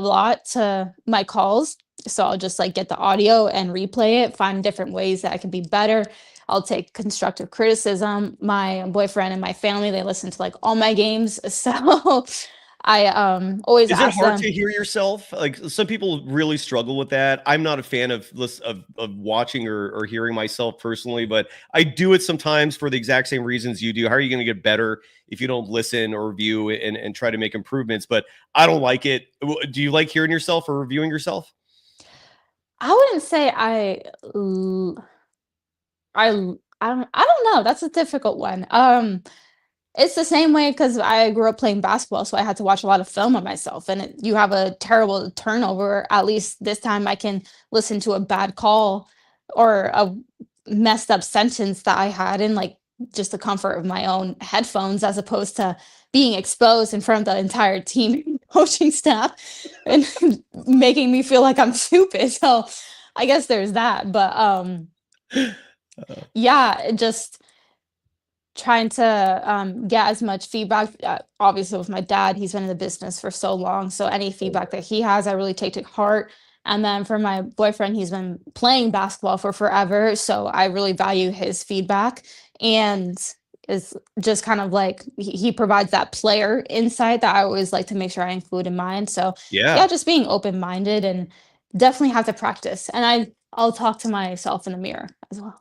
Speaker 2: lot to my calls. So I'll just like get the audio and replay it, find different ways that I can be better. I'll take constructive criticism. My boyfriend and my family, they listen to like all my games. So I always
Speaker 1: Is
Speaker 2: ask
Speaker 1: it hard
Speaker 2: them.
Speaker 1: to hear yourself? Like, some people really struggle with that. I'm not a fan of watching or hearing myself personally, but I do it sometimes for the exact same reasons you do. How are you going to get better if you don't listen or review and try to make improvements? But I don't like it. Do you like hearing yourself or reviewing yourself?
Speaker 2: I wouldn't say I don't know. That's a difficult one. It's the same way because I grew up playing basketball, so I had to watch a lot of film of myself. And you have a terrible turnover. At least this time, I can listen to a bad call or a messed up sentence that I had in like just the comfort of my own headphones, as opposed to being exposed in front of the entire team coaching staff and making me feel like I'm stupid. So I guess there's that. But yeah, just trying to get as much feedback. Obviously, with my dad, he's been in the business for so long. So any feedback that he has, I really take to heart. And then for my boyfriend, he's been playing basketball for forever. So I really value his feedback. And is just kind of like he provides that player insight that I always like to make sure I include in mine. So yeah, just being open-minded and definitely have to practice. And I'll talk to myself in the mirror as well.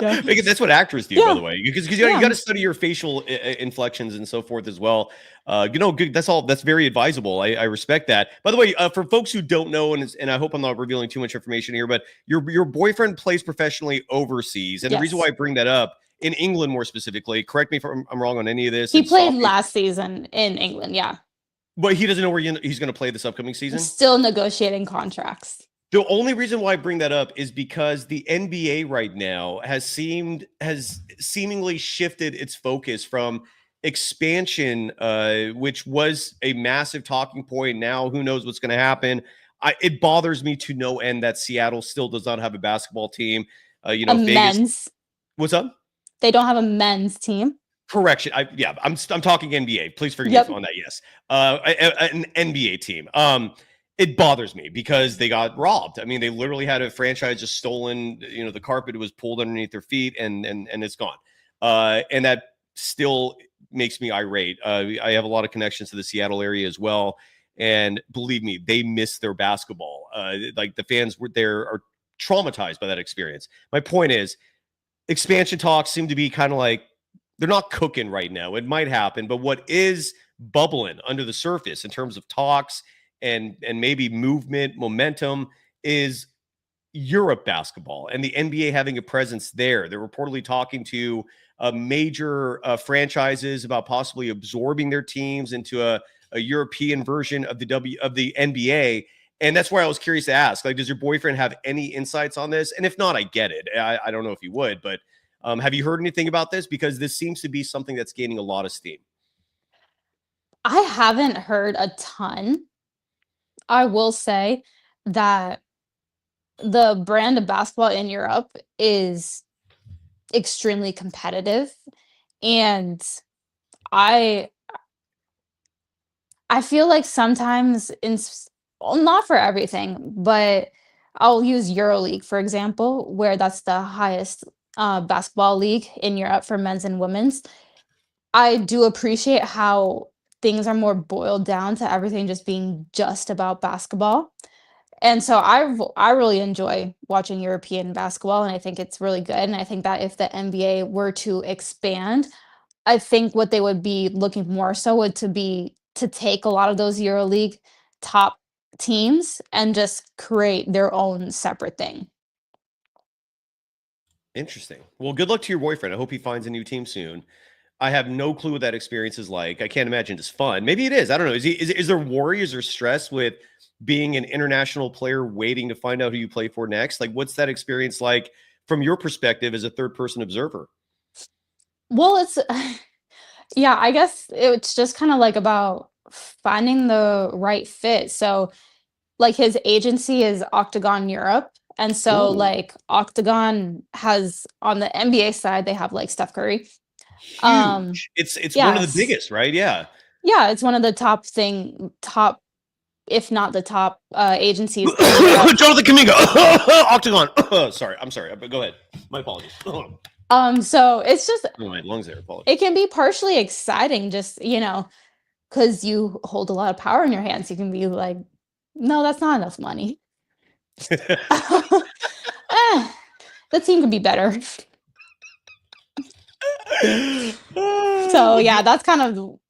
Speaker 1: Yeah. Because that's what actors do, by the way, because you got to study your facial inflections and so forth as well. Good. That's very advisable. I respect that. By the way, for folks who don't know, and I hope I'm not revealing too much information here, but your boyfriend plays professionally overseas, and the reason why I bring that up, in England more specifically, correct me if I'm wrong on any of this.
Speaker 2: He played last season in England,
Speaker 1: but he doesn't know where he's going to play this upcoming season.
Speaker 2: Still negotiating contracts.
Speaker 1: The only reason why I bring that up is because the NBA right now has seemingly shifted its focus from expansion, which was a massive talking point. Now, who knows what's going to happen? It bothers me to no end that Seattle still does not have a basketball team. Vegas.
Speaker 2: Men's.
Speaker 1: What's up?
Speaker 2: They don't have a men's team.
Speaker 1: Correction. I'm talking NBA. Please forgive me on that. Yes. An NBA team. It bothers me because they got robbed. I mean, they literally had a franchise just stolen. The carpet was pulled underneath their feet, and it's gone. And that still makes me irate. I have a lot of connections to the Seattle area as well, and believe me, they miss their basketball. Like the fans are traumatized by that experience. My point is, expansion talks seem to be kind of like they're not cooking right now. It might happen, but what is bubbling under the surface in terms of talks and maybe movement, momentum is Europe basketball and the NBA having a presence there. They're reportedly talking to major franchises about possibly absorbing their teams into a European version of the NBA. And that's why I was curious to ask, like, does your boyfriend have any insights on this? And if not, I get it. I don't know if he would, but have you heard anything about this? Because this seems to be something that's gaining a lot of steam.
Speaker 2: I haven't heard a ton. I will say that the brand of basketball in Europe is extremely competitive. And I feel like sometimes not for everything, but I'll use EuroLeague, for example, where that's the highest basketball league in Europe for men's and women's. I do appreciate how things are more boiled down to everything just being just about basketball. And so I really enjoy watching European basketball, and I think it's really good. And I think that if the NBA were to expand, I think what they would be looking more so would to take a lot of those EuroLeague top teams and just create their own separate thing.
Speaker 1: Interesting. Well, good luck to your boyfriend. I hope he finds a new team soon. I have no clue what that experience is like. I can't imagine it's fun. Maybe it is. I don't know. Is there worry? Is there stress with being an international player waiting to find out who you play for next? Like, what's that experience like from your perspective as a third-person observer?
Speaker 2: Well, I guess it's just kind of like about finding the right fit. So like his agency is Octagon Europe. And so like Octagon has on the NBA side, they have like Steph Curry.
Speaker 1: Huge. It's one of the biggest, right? Yeah.
Speaker 2: Yeah, it's one of the top, if not the top agencies.
Speaker 1: Jonathan Kuminga. Octagon. Sorry. I'm sorry. But go ahead. My apologies.
Speaker 2: So it's just
Speaker 1: my lungs there. Apologies.
Speaker 2: It can be partially exciting, just because you hold a lot of power in your hands. You can be like, no, that's not enough money. The team could be better. So yeah, that's kind of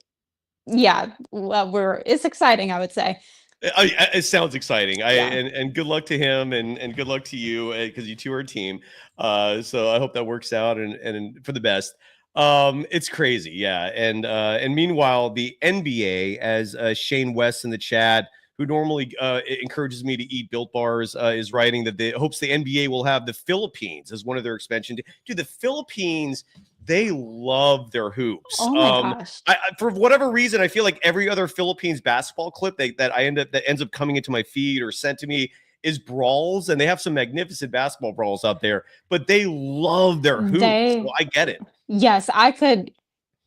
Speaker 2: it's exciting, I would say.
Speaker 1: It sounds exciting.
Speaker 2: Yeah.
Speaker 1: And good luck to him and good luck to you because you two are a team. So I hope that works out and for the best. It's crazy, yeah. And meanwhile, the NBA, as Shane West in the chat, who normally encourages me to eat Built Bars, is writing that they hopes the NBA will have the Philippines as one of their expansion. Dude, the Philippines, they love their hoops.
Speaker 2: Oh my gosh.
Speaker 1: For whatever reason, I feel like every other Philippines basketball clip that ends up coming into my feed or sent to me is brawls, and they have some magnificent basketball brawls out there, but they love their hoops. So I get it.
Speaker 2: Yes, I could.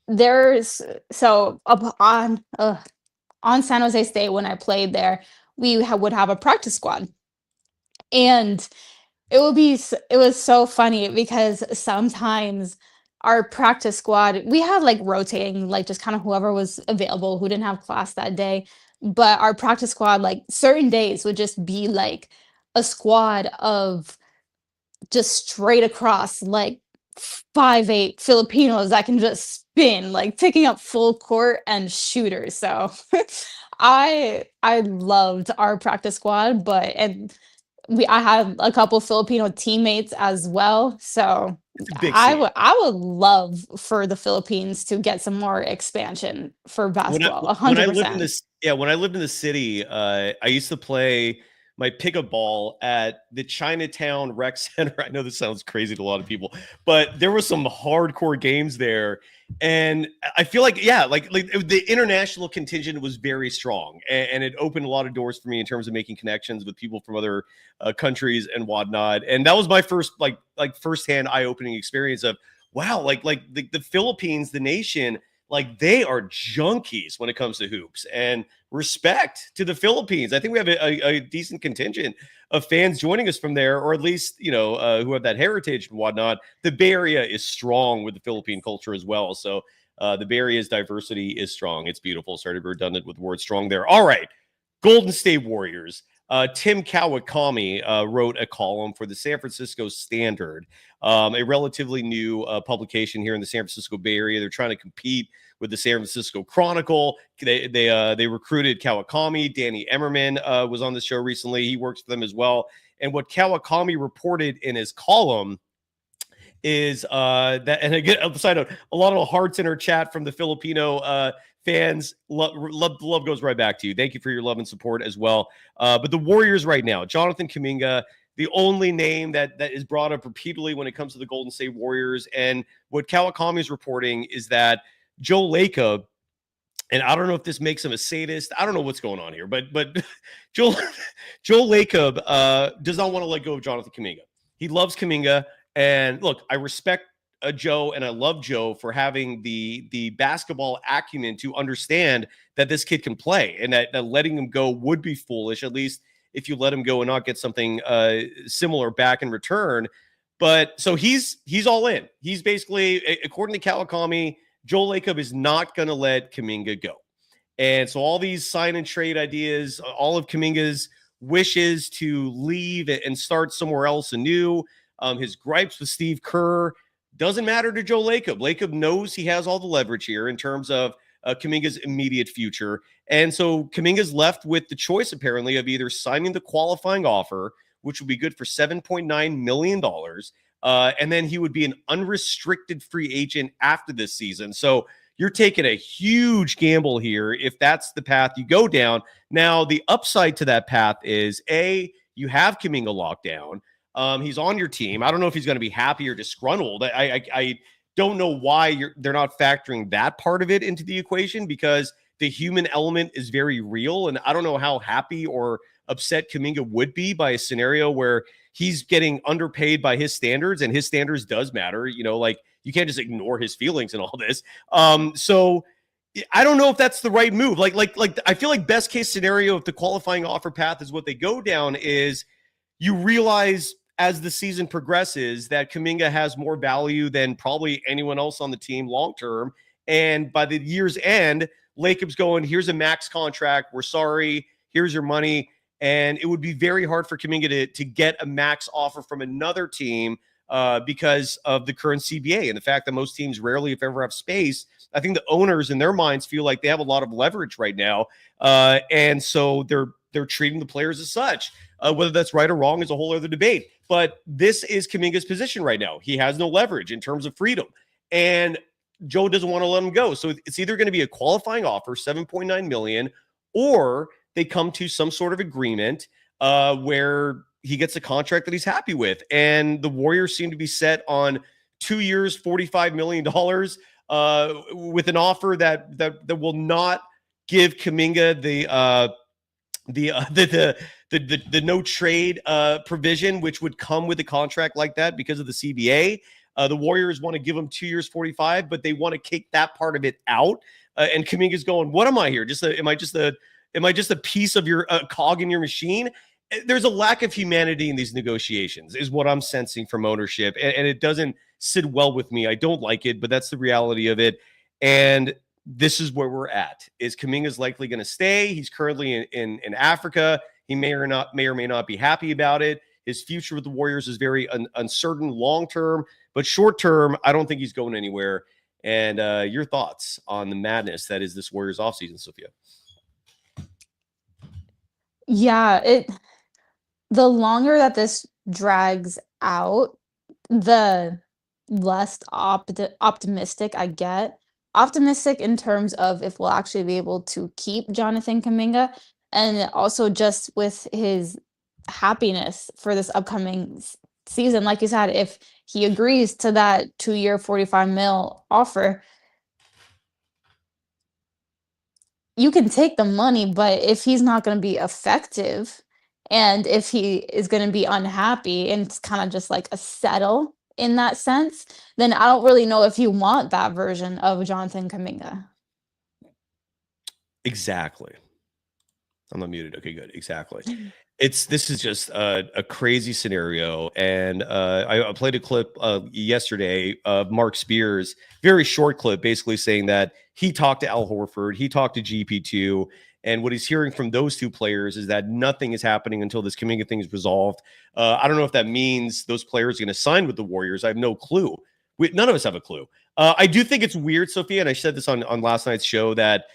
Speaker 2: There's so up on San Jose State when I played there, we would have a practice squad, and it was so funny because sometimes our practice squad, we had like rotating, like just kind of whoever was available who didn't have class that day. But our practice squad, like certain days would just be like a squad of just straight across like 5'8" Filipinos that can just spin, like picking up full court and shooters. So I loved our practice squad, but and I had a couple Filipino teammates as well. So
Speaker 1: It's a big scene.
Speaker 2: I would love for the Philippines to get some more expansion for basketball.
Speaker 1: When I lived in
Speaker 2: 100%.
Speaker 1: this, when I lived in the city, I used to play my pickup ball at the Chinatown Rec Center. I know this sounds crazy to a lot of people, but there were some hardcore games there. And I feel like, yeah, like the international contingent was very strong, and it opened a lot of doors for me in terms of making connections with people from other countries and whatnot. And that was my first like firsthand eye-opening experience of, wow, like the Philippines, the nation, like they are junkies when it comes to hoops. And respect to the Philippines. I think we have a decent contingent of fans joining us from there, or at least, who have that heritage and whatnot. The Bay Area is strong with the Philippine culture as well. So the Bay Area's diversity is strong. It's beautiful. Sorry to be redundant with the word strong there. All right. Golden State Warriors. Tim Kawakami wrote a column for the San Francisco Standard, a relatively new publication here in the San Francisco Bay Area. They're trying to compete with the San Francisco Chronicle. They recruited Kawakami. Danny Emmerman was on the show recently. He works for them as well. And what Kawakami reported in his column is that, and again, side note, a lot of hearts in our chat from the Filipino fans. Love goes right back to you. Thank you for your love and support as well. But the Warriors right now, Jonathan Kuminga, the only name that is brought up repeatedly when it comes to the Golden State Warriors. And what Kawakami is reporting is that Joe Lacob, and I don't know if this makes him a sadist. I don't know what's going on here, but Joe Lacob does not want to let go of Jonathan Kuminga. He loves Kaminga. And look, I respect Joe, and I love Joe for having the basketball acumen to understand that this kid can play, and that letting him go would be foolish, at least if you let him go and not get something similar back in return. But so he's all in. He's basically, according to Kawakami, Joe Lacob is not going to let Kaminga go. And so all these sign and trade ideas, all of Kaminga's wishes to leave and start somewhere else anew, his gripes with Steve Kerr, doesn't matter to Joe Lacob. Lacob knows he has all the leverage here in terms of Kaminga's immediate future. And so Kaminga's left with the choice, apparently, of either signing the qualifying offer, which would be good for $7.9 million, and then he would be an unrestricted free agent after this season. So you're taking a huge gamble here if that's the path you go down. Now, the upside to that path is, A, you have Kaminga locked down. He's on your team. I don't know if he's going to be happy or disgruntled. I don't know why they're not factoring that part of it into the equation, because the human element is very real. And I don't know how happy or upset Kaminga would be by a scenario where he's getting underpaid by his standards, and his standards does matter. Like, you can't just ignore his feelings and all this. So I don't know if that's the right move. Like I feel like best case scenario, if the qualifying offer path is what they go down, is you realize as the season progresses that Kaminga has more value than probably anyone else on the team long-term. And by the year's end, Lacob's going, here's a max contract. We're sorry. Here's your money. And it would be very hard for Kaminga to get a max offer from another team because of the current CBA and the fact that most teams rarely, if ever, have space. I think the owners in their minds feel like they have a lot of leverage right now. And so they're they're treating the players as such. Whether that's right or wrong is a whole other debate. But this is Kaminga's position right now. He has no leverage in terms of freedom, and Joe doesn't want to let him go. So it's either going to be a qualifying offer, $7.9 million, or they come to some sort of agreement where he gets a contract that he's happy with. And the Warriors seem to be set on 2 years, $45 million with an offer that will not give Kaminga the no trade provision, which would come with a contract like that because of the CBA. The Warriors want to give him 2 years, 45, but they want to kick that part of it out. And Kaminga's going, what am I here? Am I just a piece of your cog in your machine? There's a lack of humanity in these negotiations is what I'm sensing from ownership. And it doesn't sit well with me. I don't like it, but that's the reality of it. And this is where we're at. Is Kaminga's likely going to stay? He's currently in Africa. He may or may not be happy about it. His future with the Warriors is very uncertain long-term, but short-term, I don't think he's going anywhere. And your thoughts on the madness that is this Warriors offseason, Sophia?
Speaker 2: Yeah, the longer that this drags out, the less optimistic I get. Optimistic in terms of if we'll actually be able to keep Jonathan Kuminga, and also just with his happiness for this upcoming season. Like you said, if he agrees to that 2-year, $45 million offer, you can take the money, but if he's not going to be effective, and if he is going to be unhappy and it's kind of just like a settle in that sense, then I don't really know if you want that version of Jonathan Kuminga.
Speaker 1: Exactly. I'm not muted. Okay, good. Exactly. This is just a crazy scenario. And I played a clip yesterday of Mark Spears, very short clip, basically saying that he talked to Al Horford, he talked to GP2, and what he's hearing from those two players is that nothing is happening until this Kaminga thing is resolved. I don't know if that means those players are going to sign with the Warriors. I have no clue. None of us have a clue. I do think it's weird, Sophia, and I said this on last night's show, that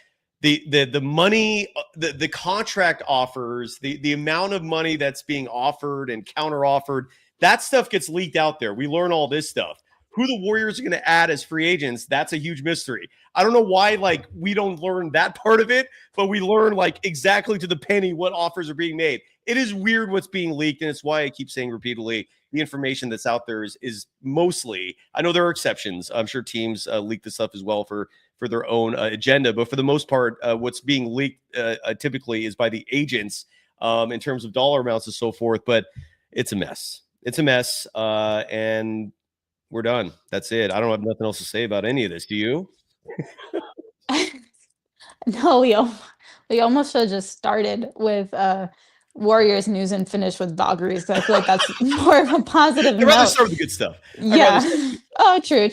Speaker 1: the money, the contract offers, the amount of money that's being offered and counter offered, that stuff gets leaked out there. We learn all this stuff. Who the Warriors are going to add as free agents, that's a huge mystery. I don't know why, we don't learn that part of it, but we learn, exactly to the penny what offers are being made. It is weird what's being leaked, and it's why I keep saying repeatedly, the information that's out there is mostly, I know there are exceptions. I'm sure teams leak this stuff as well for their own agenda, but for the most part, what's being leaked typically is by the agents in terms of dollar amounts and so forth, but it's a mess. It's a mess, and we're done. That's it. I don't have nothing else to say about any of this. Do you?
Speaker 2: No, we almost should have just started with Warriors news and finished with Valkyries. I feel like that's more of a positive
Speaker 1: I'd rather
Speaker 2: note.
Speaker 1: start with the good stuff.
Speaker 2: Yeah. Oh, true.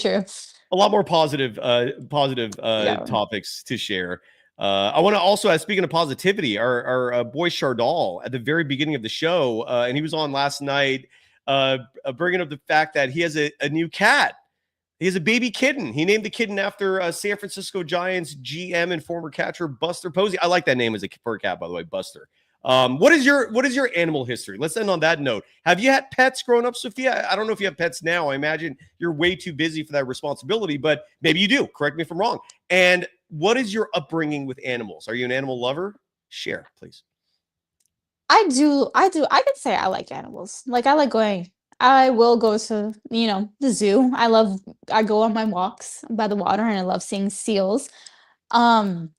Speaker 1: A lot more positive topics to share. I want to also, speaking of positivity, our boy Chardal at the very beginning of the show, and he was on last night, bringing up the fact that he has a new cat. He has a baby kitten. He named the kitten after San Francisco Giants GM and former catcher Buster Posey. I like that name for a cat, by the way, Buster. What is your animal history? Let's end on that note. Have you had pets growing up, Sophia? I don't know if you have pets now. I imagine you're way too busy for that responsibility, but maybe you do. Correct me if I'm wrong. And what is your upbringing with animals? Are you an animal lover? Share, please.
Speaker 2: I do. I could say I like animals. I will go to, the zoo. I go on my walks by the water and I love seeing seals. And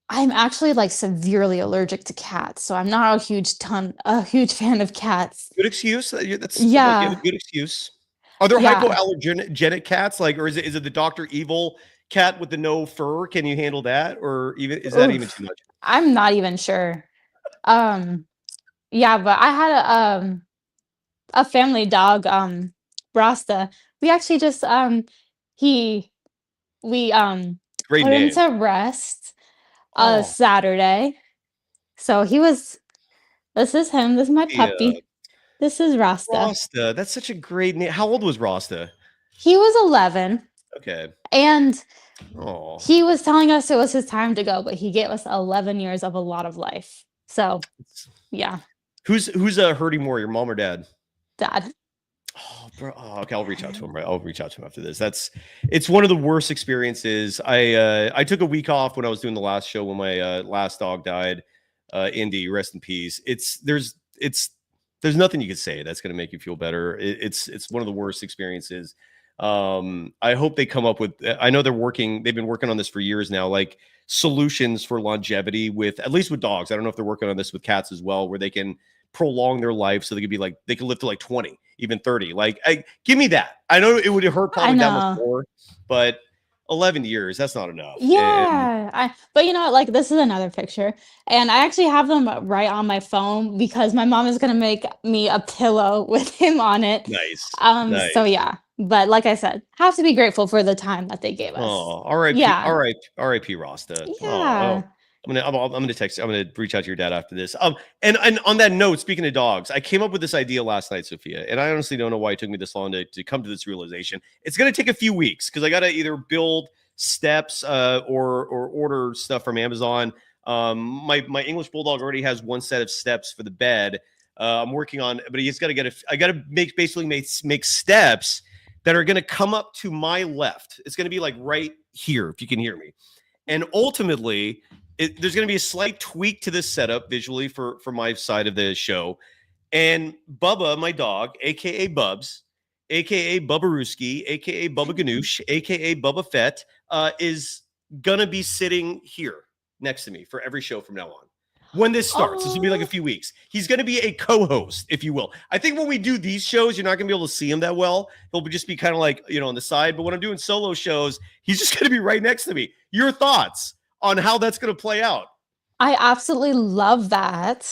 Speaker 2: I'm actually severely allergic to cats, so I'm not a huge fan of cats.
Speaker 1: Good excuse. That's
Speaker 2: Yeah.
Speaker 1: a good excuse. Are there
Speaker 2: Yeah.
Speaker 1: hypoallergenic cats? Or is it the Dr. Evil cat with the no fur? Can you handle that? Or is that even too much?
Speaker 2: I'm not even sure. Yeah, but I had a family dog, Rasta. We actually just we
Speaker 1: Great
Speaker 2: put him
Speaker 1: name.
Speaker 2: to rest
Speaker 1: Oh.
Speaker 2: Saturday. So this is him. This is my puppy.
Speaker 1: Yeah.
Speaker 2: This is Rasta.
Speaker 1: Rasta. That's such a great name. How old was Rasta?
Speaker 2: He was 11.
Speaker 1: Okay.
Speaker 2: And
Speaker 1: Oh,
Speaker 2: he was telling us it was his time to go, but he gave us 11 years of a lot of life. So, yeah,
Speaker 1: who's hurting more, your mom or dad?
Speaker 2: dad.
Speaker 1: Oh, bro. Oh, okay. I'll reach out to him. Right. I'll reach out to him after this. It's one of the worst experiences. I took a week off when I was doing the last show when my last dog died. Indy, rest in peace. There's nothing you can say that's going to make you feel better. It's one of the worst experiences. I hope they come up with, I know they've been working on this for years now, like solutions for longevity at least with dogs. I don't know if they're working on this with cats as well, where they can prolong their life so they can live to like 20, even 30. Like, give me that. I know it would hurt probably that much more, but 11 years, that's not enough.
Speaker 2: Yeah. But you know what? Like, this is another picture. And I actually have them right on my phone because my mom is going to make me a pillow with him on it.
Speaker 1: Nice.
Speaker 2: So yeah. But like I said, have to be grateful for the time that they gave us.
Speaker 1: Oh, R.I.P.
Speaker 2: Yeah.
Speaker 1: R.I.P. Rasta.
Speaker 2: Yeah.
Speaker 1: I'm gonna text. I'm gonna reach out to your dad after this. And on that note, speaking of dogs, I came up with this idea last night, Sophia, and I honestly don't know why it took me this long to come to this realization. It's gonna take a few weeks because I gotta either build steps or order stuff from Amazon. My English bulldog already has one set of steps for the bed. I'm working on, but he's got to I got to make steps that are going to come up to my left. It's going to be like right here, if you can hear me. And ultimately, there's going to be a slight tweak to this setup visually for my side of the show. And Bubba, my dog, a.k.a. Bubs, a.k.a. Bubbarooski, a.k.a. Bubba Ganoush, a.k.a. Bubba Fett, is going to be sitting here next to me for every show from now on. When this starts, this will be like a few weeks. He's going to be a co-host, if you will. I think when we do these shows, you're not going to be able to see him that well. He'll just be kind of like, on the side. But when I'm doing solo shows, he's just going to be right next to me. Your thoughts on how that's going to play out?
Speaker 2: I absolutely love that.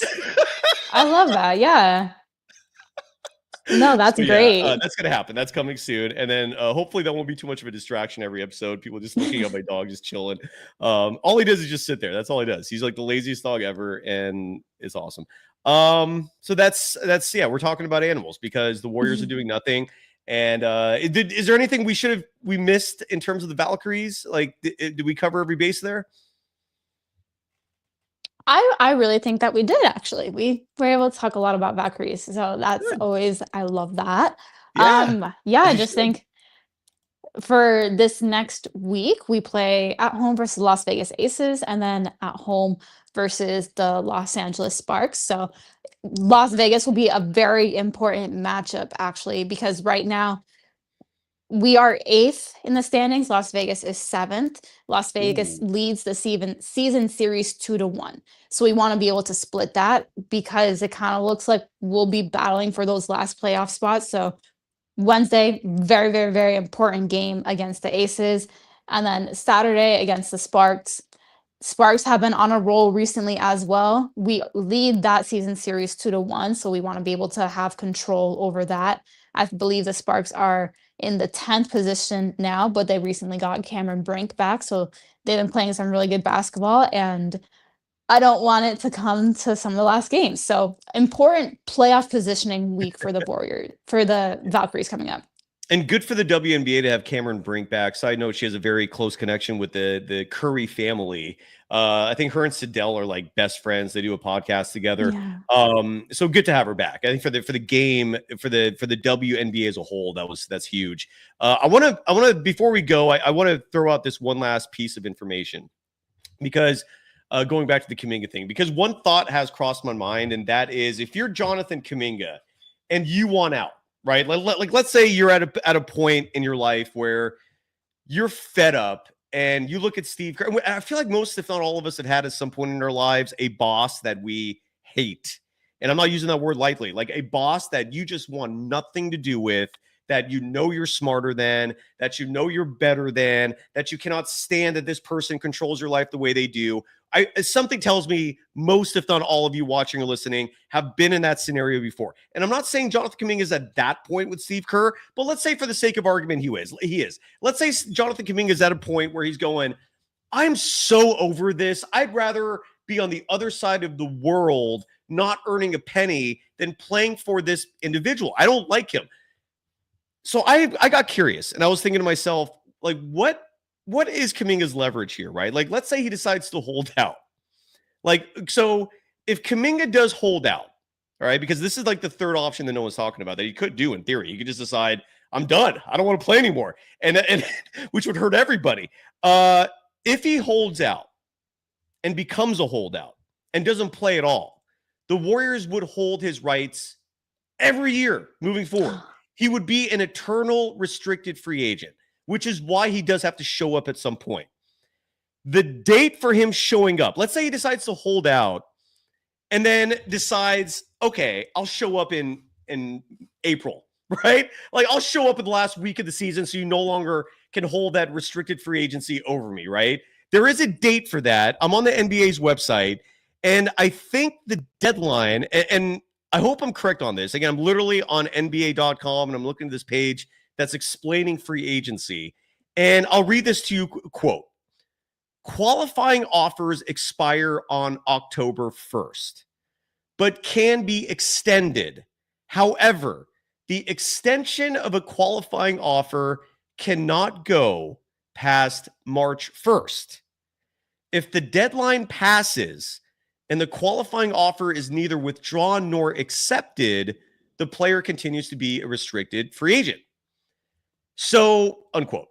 Speaker 2: I love that. Yeah. No, that's great.
Speaker 1: That's going to happen. That's coming soon. And then hopefully that won't be too much of a distraction every episode. People just looking at my dog, just chilling. All he does is just sit there. That's all he does. He's like the laziest dog ever. And it's awesome. So that's we're talking about animals because the Warriors are doing nothing. And is there anything we missed in terms of the Valkyries? Like, did we cover every base there?
Speaker 2: I really think that we did, actually. We were able to talk a lot about Valkyries. So that's always, I love that. I just think for this next week, we play at home versus Las Vegas Aces and then at home versus the Los Angeles Sparks. So Las Vegas will be a very important matchup, actually, because right now we are 8th in the standings. Las Vegas is 7th. Las Vegas leads the season series 2-1. So we want to be able to split that because it kind of looks like we'll be battling for those last playoff spots. So Wednesday, very, very, very important game against the Aces. And then Saturday against the Sparks. Sparks have been on a roll recently as well. We lead that season series 2-1. So we want to be able to have control over that. I believe the Sparks are in the 10th position now, but they recently got Cameron Brink back. So they've been playing some really good basketball, and I don't want it to come to some of the last games. So important playoff positioning week for the Valkyries coming up.
Speaker 1: And good for the WNBA to have Cameron Brink back. Side note, she has a very close connection with the Curry family. I think her and Sidell are like best friends. They do a podcast together. Yeah. So good to have her back. I think for the game, for the WNBA as a whole, that's huge. I want to before we go, I want to throw out this one last piece of information because going back to the Kaminga thing, because one thought has crossed my mind, and that is if you're Jonathan Kuminga and you want out, right? Like let's say you're at a point in your life where you're fed up and you look at Steve Kerr. I feel like most, if not all of us, have had at some point in our lives a boss that we hate. And I'm not using that word lightly, like a boss that you just want nothing to do with, that you're smarter than, that you're better than, that you cannot stand that this person controls your life the way they do. Something tells me most, if not all of you watching or listening, have been in that scenario before. And I'm not saying Jonathan Kuminga is at that point with Steve Kerr, but let's say for the sake of argument, he is. Let's say Jonathan Kuminga is at a point where he's going, I'm so over this. I'd rather be on the other side of the world, not earning a penny, than playing for this individual. I don't like him. So I got curious, and I was thinking to myself, like what is Kaminga's leverage here, right? Like, let's say he decides to hold out. Like, so if Kaminga does hold out, all right, because this is like the third option that no one's talking about that he could do in theory. He could just decide, I'm done. I don't want to play anymore. And which would hurt everybody. If he holds out and becomes a holdout and doesn't play at all, the Warriors would hold his rights every year moving forward. He would be an eternal restricted free agent, which is why he does have to show up at some point. The date for him showing up, let's say he decides to hold out and then decides, okay, I'll show up in April, right? Like, I'll show up in the last week of the season so you no longer can hold that restricted free agency over me, right? There is a date for that. I'm on the NBA's website, and I think the deadline, and I hope I'm correct on this. Again, I'm literally on NBA.com, and I'm looking at this page that's explaining free agency. And I'll read this to you, quote, qualifying offers expire on October 1st, but can be extended. However, the extension of a qualifying offer cannot go past March 1st. If the deadline passes and the qualifying offer is neither withdrawn nor accepted, the player continues to be a restricted free agent. So, unquote.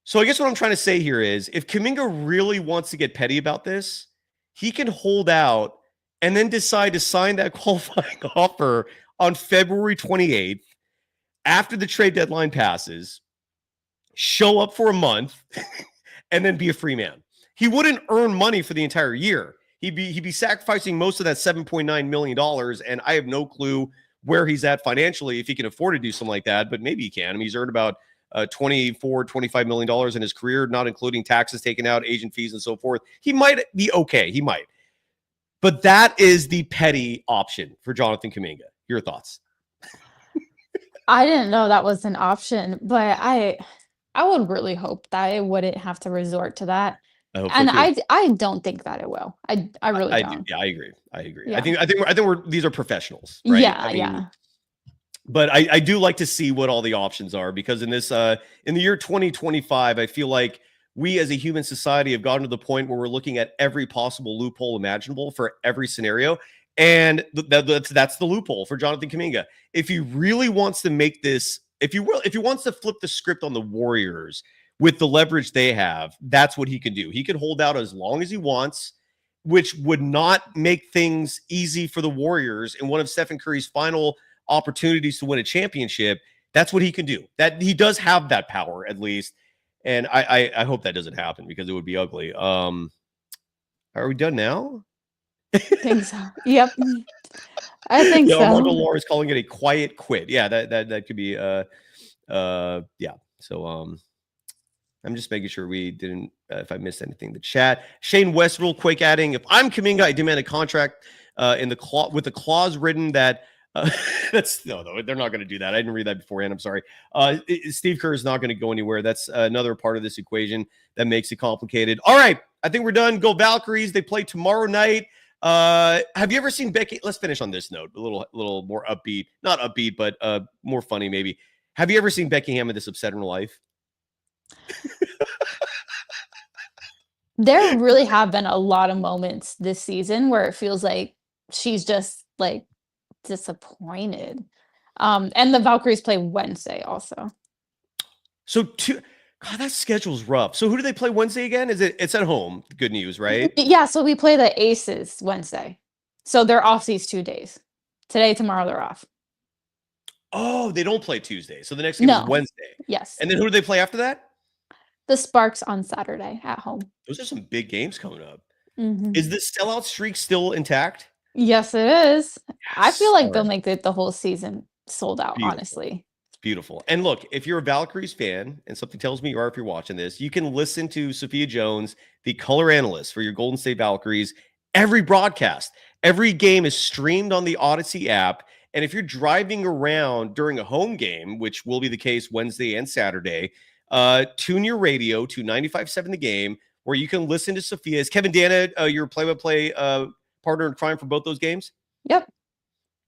Speaker 1: So I guess what I'm trying to say here is if Kaminga really wants to get petty about this, he can hold out and then decide to sign that qualifying offer on February 28th after the trade deadline passes, show up for a month, and then be a free man. He wouldn't earn money for the entire year. He'd be sacrificing most of that $7.9 million, and I have no clue where he's at financially if he can afford to do something like that, but maybe he can. I mean, he's earned about $25 million in his career, not including taxes taken out, agent fees, and so forth. He might be okay. He might. But that is the petty option for Jonathan Kuminga. Your thoughts?
Speaker 2: I didn't know that was an option, but I would really hope that it wouldn't have to resort to that. I don't think that it will. I really don't.
Speaker 1: Yeah, I agree.
Speaker 2: Yeah.
Speaker 1: I think these are professionals, right?
Speaker 2: Yeah,
Speaker 1: But I do like to see what all the options are, because in this in the year 2025, I feel like we as a human society have gotten to the point where we're looking at every possible loophole imaginable for every scenario. And that's the loophole for Jonathan Kuminga. If he really wants to make this, if he wants to flip the script on the Warriors with the leverage they have, that's what he can do. He can hold out as long as he wants, which would not make things easy for the Warriors in one of Stephen Curry's final opportunities to win a championship. That's what he can do. That he does have that power, at least. And I hope that doesn't happen, because it would be ugly. Are we done now?
Speaker 2: I think so. Yep. I think so.
Speaker 1: Armando Laura is calling it a quiet quit. Yeah, that could be yeah. So I'm just making sure we didn't if I missed anything in the chat. Shane West real quick adding, if I'm Kaminga, I demand a contract with the clause written that that's no, they're not going to do that. I didn't read that beforehand. I'm sorry. Steve Kerr is not going to go anywhere. That's another part of this equation that makes it complicated. All right, I think we're done. Go Valkyries. They play tomorrow night. Have you ever seen Becky? Let's finish on this note. A little more upbeat, not upbeat, but more funny maybe. Have you ever seen Becky Hammond this upset in her life?
Speaker 2: There really have been a lot of moments this season where it feels like she's just like disappointed. And the Valkyries play Wednesday also.
Speaker 1: So God, that schedule's rough. So who do they play Wednesday again? It's at home? Good news, right?
Speaker 2: Yeah, so we play the Aces Wednesday. So they're off these 2 days. Today, tomorrow, they're off.
Speaker 1: Oh, they don't play Tuesday. So the next game is Wednesday.
Speaker 2: Yes.
Speaker 1: And then who do they play after that?
Speaker 2: The Sparks on Saturday at home.
Speaker 1: Those are some big games coming up.
Speaker 2: Mm-hmm.
Speaker 1: Is the sellout streak still intact?
Speaker 2: Yes, it is.
Speaker 1: Yes.
Speaker 2: I feel like they'll make the whole season sold out,
Speaker 1: Beautiful.
Speaker 2: honestly.
Speaker 1: It's beautiful. And look, if you're a Valkyries fan, and something tells me you are if you're watching this, you can listen to Sophia Jones, the color analyst for your Golden State Valkyries, every broadcast. Every game is streamed on the Odyssey app. And if you're driving around during a home game, which will be the case Wednesday and Saturday, tune your radio to 95.7 The Game, where you can listen to Sophia. Is Kevin Dana your play-by-play partner in crime for both those games?
Speaker 2: Yep.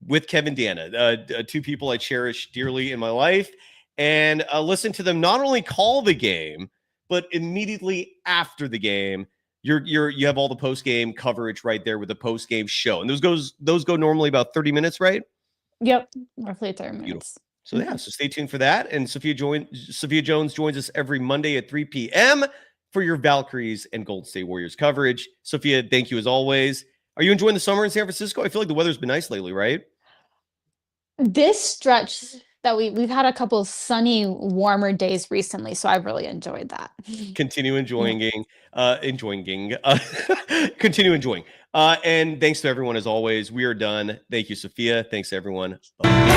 Speaker 1: With Kevin Dana, two people I cherish dearly in my life. and listen to them not only call the game, but immediately after the game, you have all the post game coverage right there with the post game show, and those go normally about 30 minutes, right?
Speaker 2: Yep, roughly 30 minutes.
Speaker 1: Beautiful. So yeah, so stay tuned for that. And Sophia Jones joins us every Monday at 3 p.m. for your Valkyries and Golden State Warriors coverage. Sophia, thank you as always. Are you enjoying the summer in San Francisco? I feel like the weather's been nice lately, right?
Speaker 2: This stretch that we've had a couple of sunny, warmer days recently, so I've really enjoyed that.
Speaker 1: Continue enjoying. Continue enjoying. And thanks to everyone as always. We are done. Thank you, Sophia. Thanks everyone. Bye.